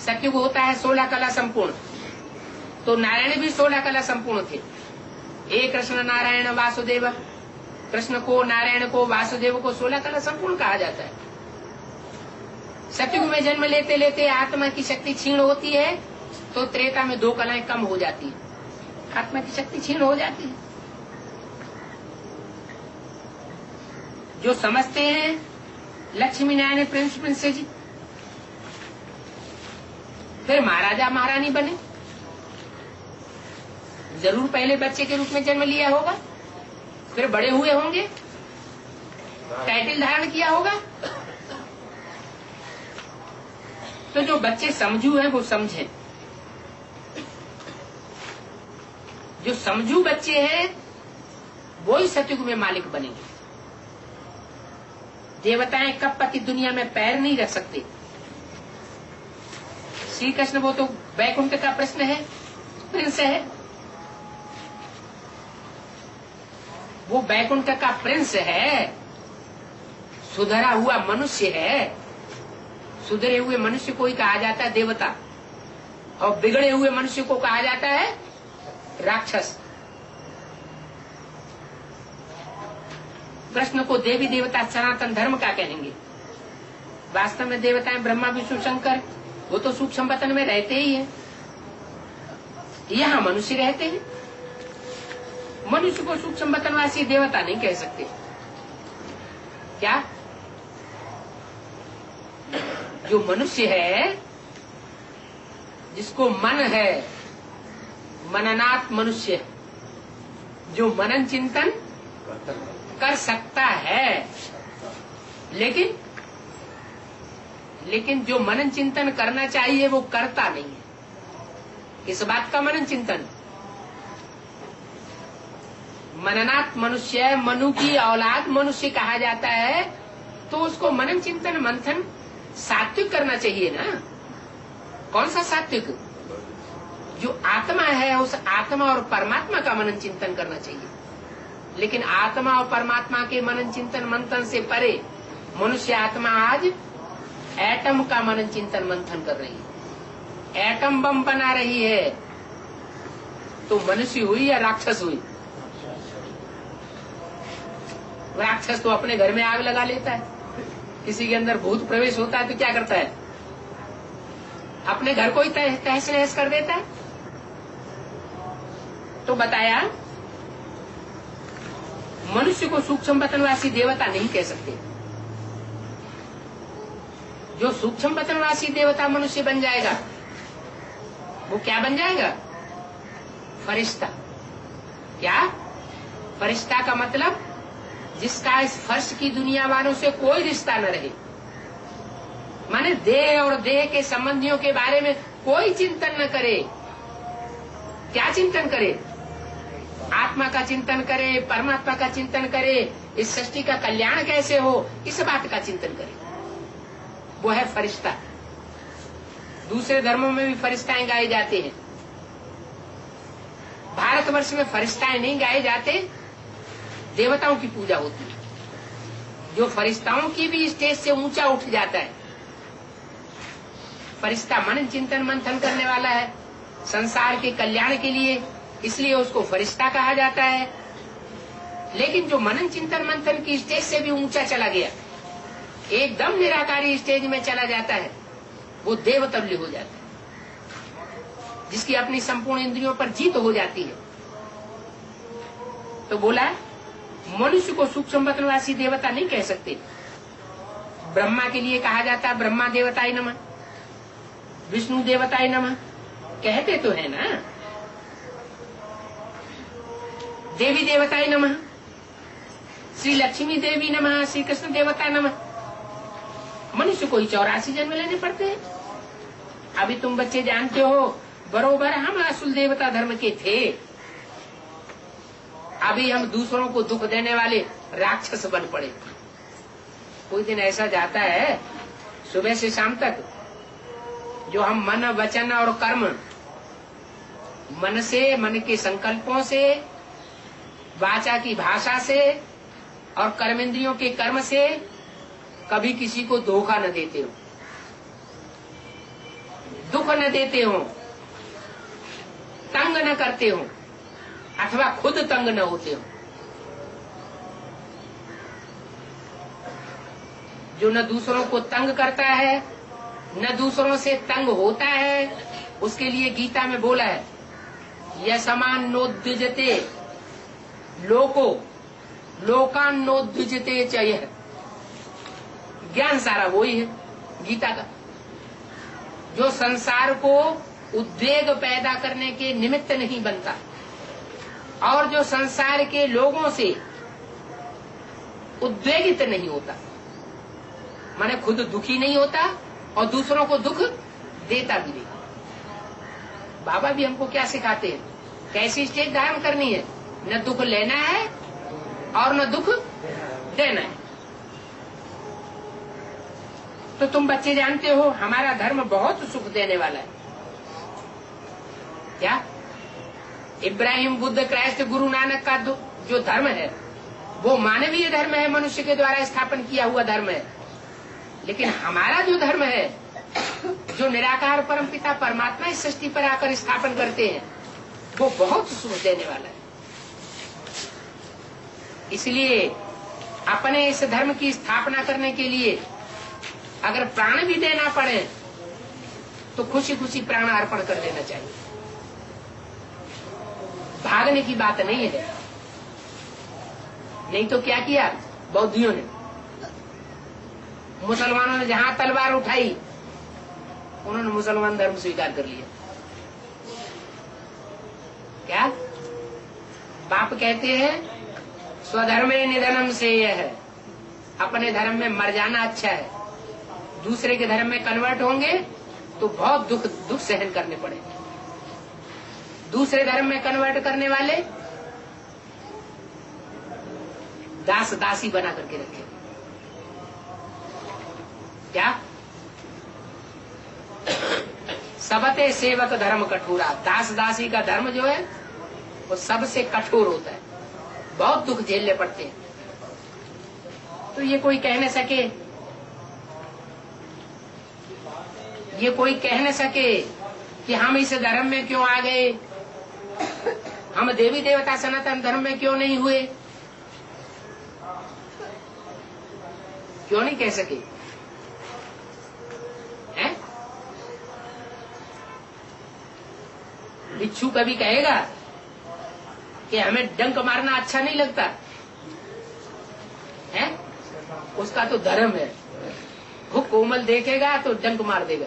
सतयुग होता है 16 कला संपूर्ण, तो नारायण भी 16 कला संपूर्ण थे। एक कृष्ण नारायण वासुदेव, कृष्ण को, नारायण को, वासुदेव को 16 कला संपूर्ण कहा जाता है। सतयुग में जन्म लेते लेते आत्मा की शक्ति क्षीण होती है, तो त्रेता में 2 कलाएं कम हो जाती है, आत्मा की शक्ति क्षीण हो जाती है। जो समझते हैं लक्ष्मी नारायण प्रिंस प्रिंसेस जी, फिर महाराजा महारानी बने। जरूर पहले बच्चे के रूप में जन्म लिया होगा, फिर बड़े हुए होंगे, टाइटल धारण किया होगा। तो जो बच्चे समझू हैं वो समझें। जो समझू बच्चे हैं वो ही सतयुग में मालिक बनेंगे। देवताएं कब तक दुनिया में पैर नहीं रख सकते। श्री कृष्ण वो तो वैकुंठ का प्रश्न है, प्रिंस है, वो वैकुंठ का प्रिंस है, सुधरा हुआ मनुष्य है। सुधरे हुए मनुष्य को ही कहा जाता है देवता, और बिगड़े हुए मनुष्य को कहा जाता है राक्षस। कृष्ण को देवी देवता सनातन धर्म का कहेंगे। वास्तव में देवताएं ब्रह्मा विष्णु शंकर वो तो सूक्ष्म वतन में रहते ही हैं। यहाँ मनुष्य रहते हैं। मनुष्य को सूक्ष्म वतनवासी देवता नहीं कह सकते। क्या? जो मनुष्य है, जिसको मन है, मननात् मनुष्य, जो मनन चिंतन कर सकता है, लेकिन जो मनन चिंतन करना चाहिए वो करता नहीं है। किस बात का मनन चिंतन? मननात् मनुष्य, मनु की औलाद मनुष्य कहा जाता है, तो उसको मनन चिंतन मंथन सात्विक करना चाहिए ना। कौन सा सात्विक? जो आत्मा है उस आत्मा और परमात्मा का मनन चिंतन करना चाहिए। लेकिन आत्मा और परमात्मा के मनन चिंतन मंथन से परे मनुष्य आत्मा आज एटम का मनन चिंतन मंथन कर रही है, एटम बम बना रही है। तो मनुष्य हुई या राक्षस हुई? राक्षस तो अपने घर में आग लगा लेता है। किसी के अंदर भूत प्रवेश होता है तो क्या करता है? अपने घर को ही तहस नहस कर देता है। तो बताया मनुष्य को सूक्ष्म वतनवासी देवता नहीं कह सकते। जो सूक्ष्म वतनवासी देवता मनुष्य बन जाएगा वो क्या बन जाएगा? फरिश्ता। क्या? फरिश्ता का मतलब जिसका इस फर्श की दुनिया वालों से कोई रिश्ता न रहे, माने देह और देह के संबंधियों के बारे में कोई चिंतन न करे। क्या चिंतन करे? आत्मा का चिंतन करे, परमात्मा का चिंतन करे, इस सृष्टि का कल्याण कैसे हो, इस बात का चिंतन करे। वो है फरिश्ता। दूसरे धर्मों में भी फरिश्ताएं गाए जाते हैं। भारतवर्ष में फरिश्ताएं नहीं गाए जाते, देवताओं की पूजा होती है। जो फरिश्ताओं की भी स्टेज से ऊंचा उठ जाता है। फरिश्ता मनन चिंतन मंथन करने वाला है संसार के कल्याण के लिए, इसलिए उसको फरिश्ता कहा जाता है। लेकिन जो मनन चिंतन मंथन की स्टेज से भी ऊंचा चला गया, एकदम निराकारी स्टेज में चला जाता है, वो देवतुल्य हो जाता है, जिसकी अपनी संपूर्ण इंद्रियों पर जीत हो जाती है। तो बोला मनुष्य को सूक्ष्म वतनवासी देवता नहीं कह सकते। ब्रह्मा के लिए कहा जाता है ब्रह्मा देवताय नमः, विष्णु देवताय नमः, कहते तो है ना। देवी देवताय नमः, श्री लक्ष्मी देवी नमः, श्री कृष्ण देवता नमः। मनुष्य को ही 84 जन्म लेने पड़ते हैं। अभी तुम बच्चे जानते हो बरोबर हम असुर देवता धर्म के थे, अभी हम दूसरों को दुख देने वाले राक्षस बन पड़े। कोई दिन ऐसा जाता है सुबह से शाम तक, जो हम मन वचन और कर्म, मन से, मन के संकल्पों से, वाचा की भाषा से और कर्मेंद्रियों के कर्म से कभी किसी को धोखा न देते हो, दुख न देते हो, तंग न करते हो, अथवा खुद तंग न होते हो। जो न दूसरों को तंग करता है न दूसरों से तंग होता है, उसके लिए गीता में बोला है यशमान नोद्विजते लोको लोकान नोद्विजते चयः। ज्ञान सारा वही है गीता का, जो संसार को उद्वेग पैदा करने के निमित्त नहीं बनता और जो संसार के लोगों से उद्वेगित नहीं होता, माने खुद दुखी नहीं होता और दूसरों को दुख देता भी नहीं। बाबा भी हमको क्या सिखाते हैं, कैसी स्टेज धारण करनी है, न दुख लेना है और न दुख देना है। तो तुम बच्चे जानते हो हमारा धर्म बहुत सुख देने वाला है। क्या? इब्राहिम, बुद्ध, क्राइस्ट, गुरु नानक का जो धर्म है वो मानवीय धर्म है, मनुष्य के द्वारा स्थापन किया हुआ धर्म है। लेकिन हमारा जो धर्म है, जो निराकार परमपिता परमात्मा इस सृष्टि पर आकर स्थापन करते हैं, वो बहुत सुख देने वाला है। इसलिए अपने इस धर्म की स्थापना करने के लिए अगर प्राण भी देना पड़े तो खुशी खुशी प्राण अर्पण कर देना चाहिए। भागने की बात नहीं है। नहीं तो क्या किया बौद्धियों ने, मुसलमानों ने जहां तलवार उठाई उन्होंने मुसलमान धर्म स्वीकार कर लिया। क्या बाप कहते हैं स्वधर्मे निधनम से यह है, अपने धर्म में मर जाना अच्छा है। दूसरे के धर्म में कन्वर्ट होंगे तो बहुत दुख सहन करने पड़ेंगे। दूसरे धर्म में कन्वर्ट करने वाले दास दासी बना करके रखे। क्या सबते सेवक धर्म कठोरा, दास दासी का धर्म जो है वो सबसे कठोर होता है, बहुत दुख झेलने पड़ते हैं। तो ये कोई कह न सके कि हम इस धर्म में क्यों आ गए, हम देवी देवता सनातन धर्म में क्यों नहीं हुए, क्यों नहीं कह सके हैं? बिच्छू कभी कहेगा कि हमें डंक मारना अच्छा नहीं लगता है? उसका तो धर्म है, वो कोमल देखेगा तो डंक मार देगा।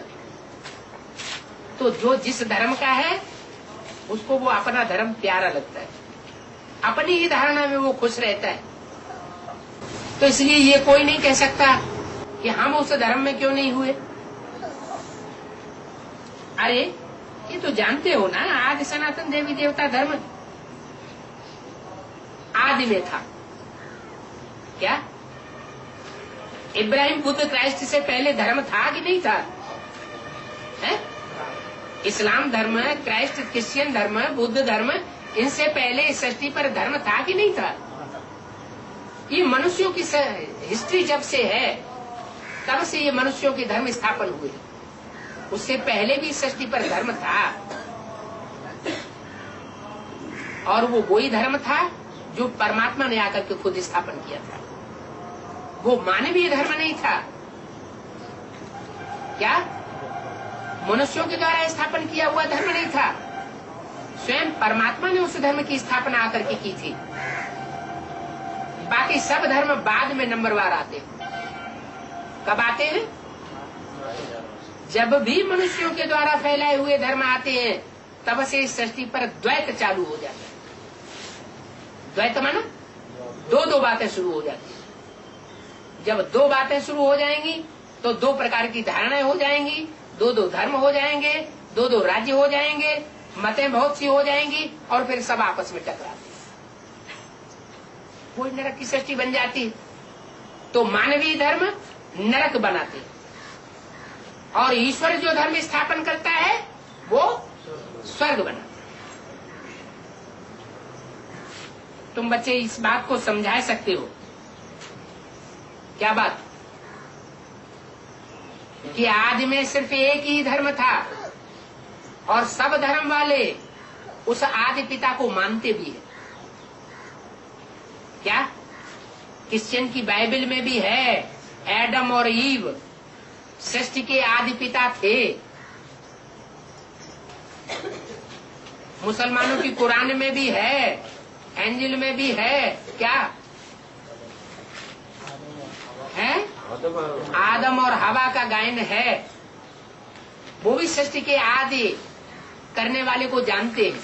तो जो जिस धर्म का है उसको वो अपना धर्म प्यारा लगता है, अपनी ही धारणा में वो खुश रहता है। तो इसलिए ये कोई नहीं कह सकता कि हम उस धर्म में क्यों नहीं हुए। अरे ये तो जानते हो ना, आदि सनातन देवी देवता धर्म आदि में था। क्या इब्राहिम बुद्ध क्राइस्ट से पहले धर्म था कि नहीं था? है? इस्लाम धर्म, क्राइस्ट, क्रिश्चियन धर्म, बुद्ध धर्म, इनसे पहले सृष्टि पर धर्म था कि नहीं था? ये मनुष्यों की हिस्ट्री जब से है तब से ये मनुष्यों के धर्म स्थापन हुए। उससे पहले भी सृष्टि पर धर्म था, और वो वही धर्म था जो परमात्मा ने आकर के खुद स्थापन किया था। वो मानवीय धर्म नहीं था। क्या मनुष्यों के द्वारा स्थापन किया हुआ धर्म नहीं था, स्वयं परमात्मा ने उस धर्म की स्थापना आकर के की थी। बाकी सब धर्म बाद में नंबरवार आते हैं। कब आते हैं? जब भी मनुष्यों के द्वारा फैलाए हुए धर्म आते हैं तब से इस सृष्टि पर द्वैत चालू हो जाता है। द्वैत माना दो बातें शुरू हो जाती है। जब दो बातें शुरू हो जाएंगी तो दो प्रकार की धारणाएं हो जाएंगी, दो धर्म हो जाएंगे, दो राज्य हो जाएंगे, मतें बहुत सी हो जाएंगी, और फिर सब आपस में टकराते हैं। कोई नरक की सृष्टि बन जाती है। तो मानवीय धर्म नरक बनाते, और ईश्वर जो धर्म स्थापन करता है वो स्वर्ग बनाता। तुम बच्चे इस बात को समझा सकते हो? क्या बात? कि आदि में सिर्फ एक ही धर्म था, और सब धर्म वाले उस आदि पिता को मानते भी है। क्या क्रिश्चियन की बाइबल में भी है, एडम और ईव सृष्टि के आदि पिता थे। मुसलमानों की कुरान में भी है, एंजिल में भी है। क्या है? आदम और हवा का गायन है। वो भी सृष्टि के आदि करने वाले को जानते हैं।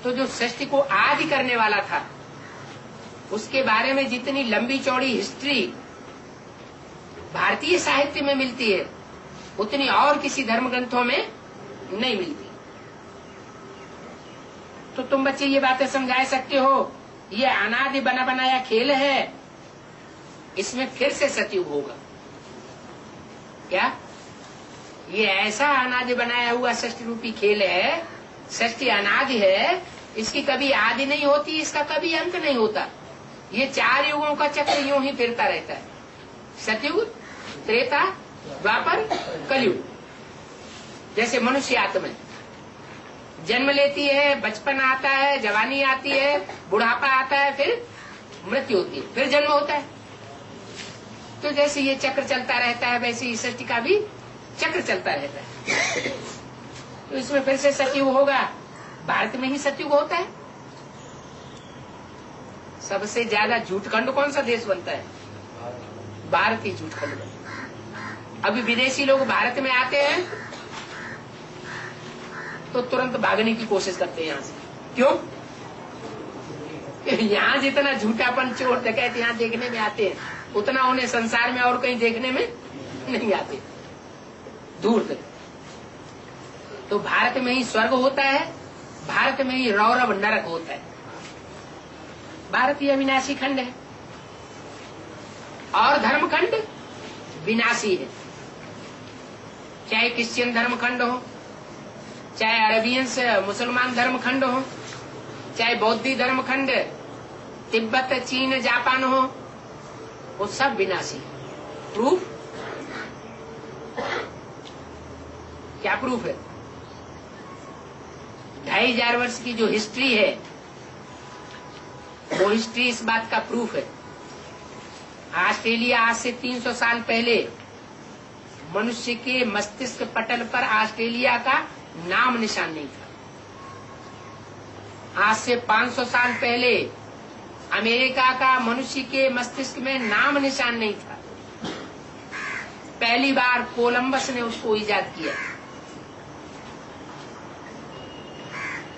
तो जो सृष्टि को आदि करने वाला था उसके बारे में जितनी लंबी चौड़ी हिस्ट्री भारतीय साहित्य में मिलती है उतनी और किसी धर्म ग्रंथों में नहीं मिलती। तो तुम बच्चे ये बातें समझा सकते हो, ये अनादि बना बनाया खेल है, इसमें फिर से सतयुग होगा। क्या ये ऐसा अनादि बनाया हुआ सृष्टि रूपी खेल है? सृष्टि अनादि है, इसकी कभी आदि नहीं होती, इसका कभी अंत नहीं होता। ये 4 युगों का चक्र यूं ही फिरता रहता है। सतयुग, त्रेता, द्वापर, कलयुग। जैसे मनुष्य आत्मा जन्म लेती है, बचपन आता है, जवानी आती है, बुढ़ापा आता है, फिर मृत्यु होती है, फिर जन्म होता है। तो जैसे ये चक्र चलता रहता है वैसे ही सृष्टि का भी चक्र चलता रहता है। तो इसमें फिर से सतयुग होगा। भारत में ही सतयुग होता है। सबसे ज्यादा झूठखंड कौन सा देश बनता है? भारत ही झूठखंड बनता है। अभी विदेशी लोग भारत में आते हैं तो तुरंत भागने की कोशिश करते हैं यहाँ से। क्यों? यहाँ जितना झूठापन, चोर डकैत यहाँ देखने में आते हैं, उतना उन्हें संसार में और कहीं देखने में नहीं आते, दूर तक। तो भारत में ही स्वर्ग होता है, भारत में ही रौरव नरक होता है। भारत ही अविनाशी खंड है और धर्मखंड विनाशी है। चाहे क्रिश्चियन धर्मखंड हो, चाहे अरबियंस मुसलमान धर्मखंड हो, चाहे बौद्धी धर्मखंड तिब्बत, चीन, जापान हो, वो सब विनाशी है। प्रूफ क्या? प्रूफ है 2500 वर्ष की जो हिस्ट्री है, वो हिस्ट्री इस बात का प्रूफ है। ऑस्ट्रेलिया आज से 300 साल पहले मनुष्य के मस्तिष्क पटल पर ऑस्ट्रेलिया का नाम निशान नहीं था। आज से 500 साल पहले अमेरिका का मनुष्य के मस्तिष्क में नाम निशान नहीं था। पहली बार कोलंबस ने उसको इजाद किया।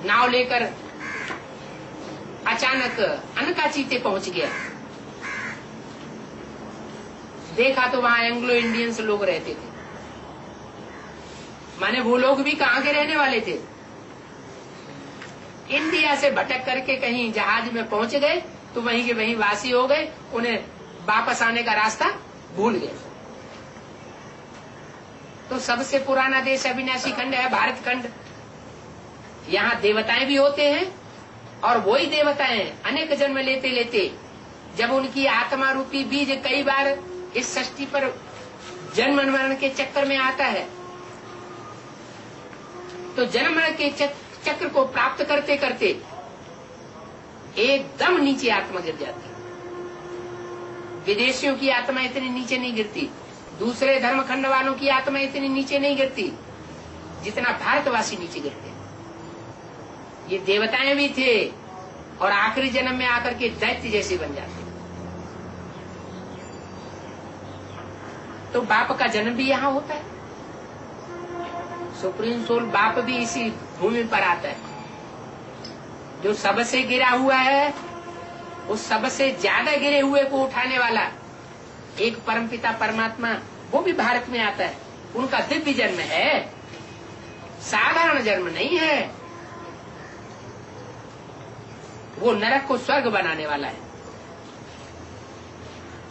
नाव लेकर अचानक अनकाचीते पहुंच गया। देखा तो वहां एंग्लो इंडियंस लोग रहते थे। माने वो लोग भी कहाँ के रहने वाले थे? इंडिया से भटक करके कहीं जहाज में पहुंच गए तो वहीं के वहीं वासी हो गए। उन्हें वापस आने का रास्ता भूल गए। तो सबसे पुराना देश अविनाशी खंड है भारत खंड। यहाँ देवताएं भी होते हैं और वही देवताएं अनेक जन्म लेते लेते जब उनकी आत्मा रूपी बीज कई बार इस सृष्टि पर जन्म मरण के चक्कर में आता है, तो जन्म मरण के चक्र को प्राप्त करते करते एकदम नीचे आत्मा गिर जाती है। विदेशियों की आत्मा इतनी नीचे नहीं गिरती, दूसरे धर्मखंड वालों की आत्मा इतनी नीचे नहीं गिरती जितना भारतवासी नीचे गिरते। ये देवताएं भी थे और आखिरी जन्म में आकर के दैत्य जैसे बन जाते। तो बाप का जन्म भी यहाँ होता है। सुप्रीम सोल बाप भी इसी भूमि पर आता है। जो सबसे गिरा हुआ है, उस सबसे ज्यादा गिरे हुए को उठाने वाला एक परमपिता परमात्मा, वो भी भारत में आता है। उनका दिव्य जन्म है, साधारण जन्म नहीं है। वो नरक को स्वर्ग बनाने वाला है।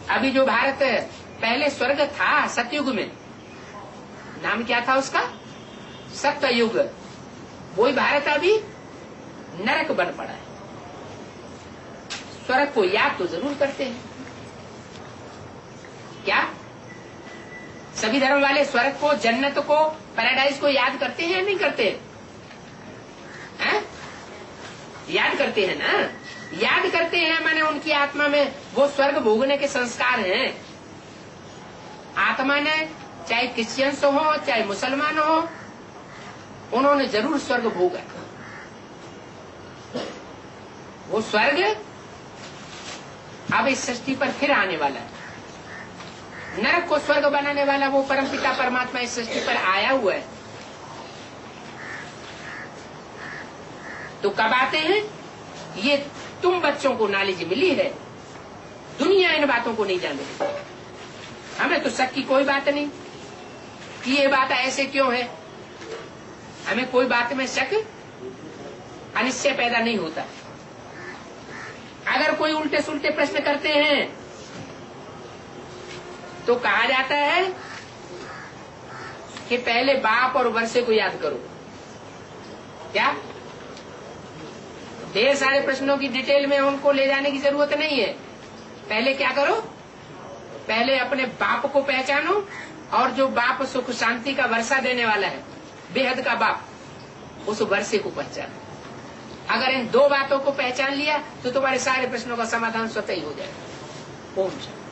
अभी जो भारत पहले स्वर्ग था सतयुग में, नाम क्या था उसका? सत्ययुग। वही भारत अभी नरक बन पड़ा है। स्वर्ग को याद तो जरूर करते हैं। क्या सभी धर्म वाले स्वर्ग को, जन्नत को, पैराडाइज को याद करते हैं? नहीं करते हैं? याद करते हैं ना? याद करते हैं माने उनकी आत्मा में वो स्वर्ग भोगने के संस्कार हैं। आत्मा ने चाहे क्रिश्चियंस हो चाहे मुसलमान हो, उन्होंने जरूर स्वर्ग भोगा। वो स्वर्ग अब इस सृष्टि पर फिर आने वाला है। नरक को स्वर्ग बनाने वाला वो परमपिता परमात्मा इस सृष्टि पर आया हुआ है। तो कब आते हैं? ये तुम बच्चों को नॉलेज मिली है, दुनिया इन बातों को नहीं जानती। हमें तो शक की कोई बात नहीं कि ये बात ऐसे क्यों है। हमें कोई बात में शक, अनिश्चय पैदा नहीं होता। अगर कोई उल्टे सुलटे प्रश्न करते हैं तो कहा जाता है कि पहले बाप और वर्षे को याद करो। क्या? ढेर सारे प्रश्नों की डिटेल में उनको ले जाने की जरूरत नहीं है। पहले क्या करो? पहले अपने बाप को पहचानो, और जो बाप सुख शांति का वर्षा देने वाला है, बेहद का बाप, उस वर्षे को पहचान। अगर इन दो बातों को पहचान लिया तो तुम्हारे सारे प्रश्नों का समाधान स्वतः ही हो जाएगा। ओम शांति।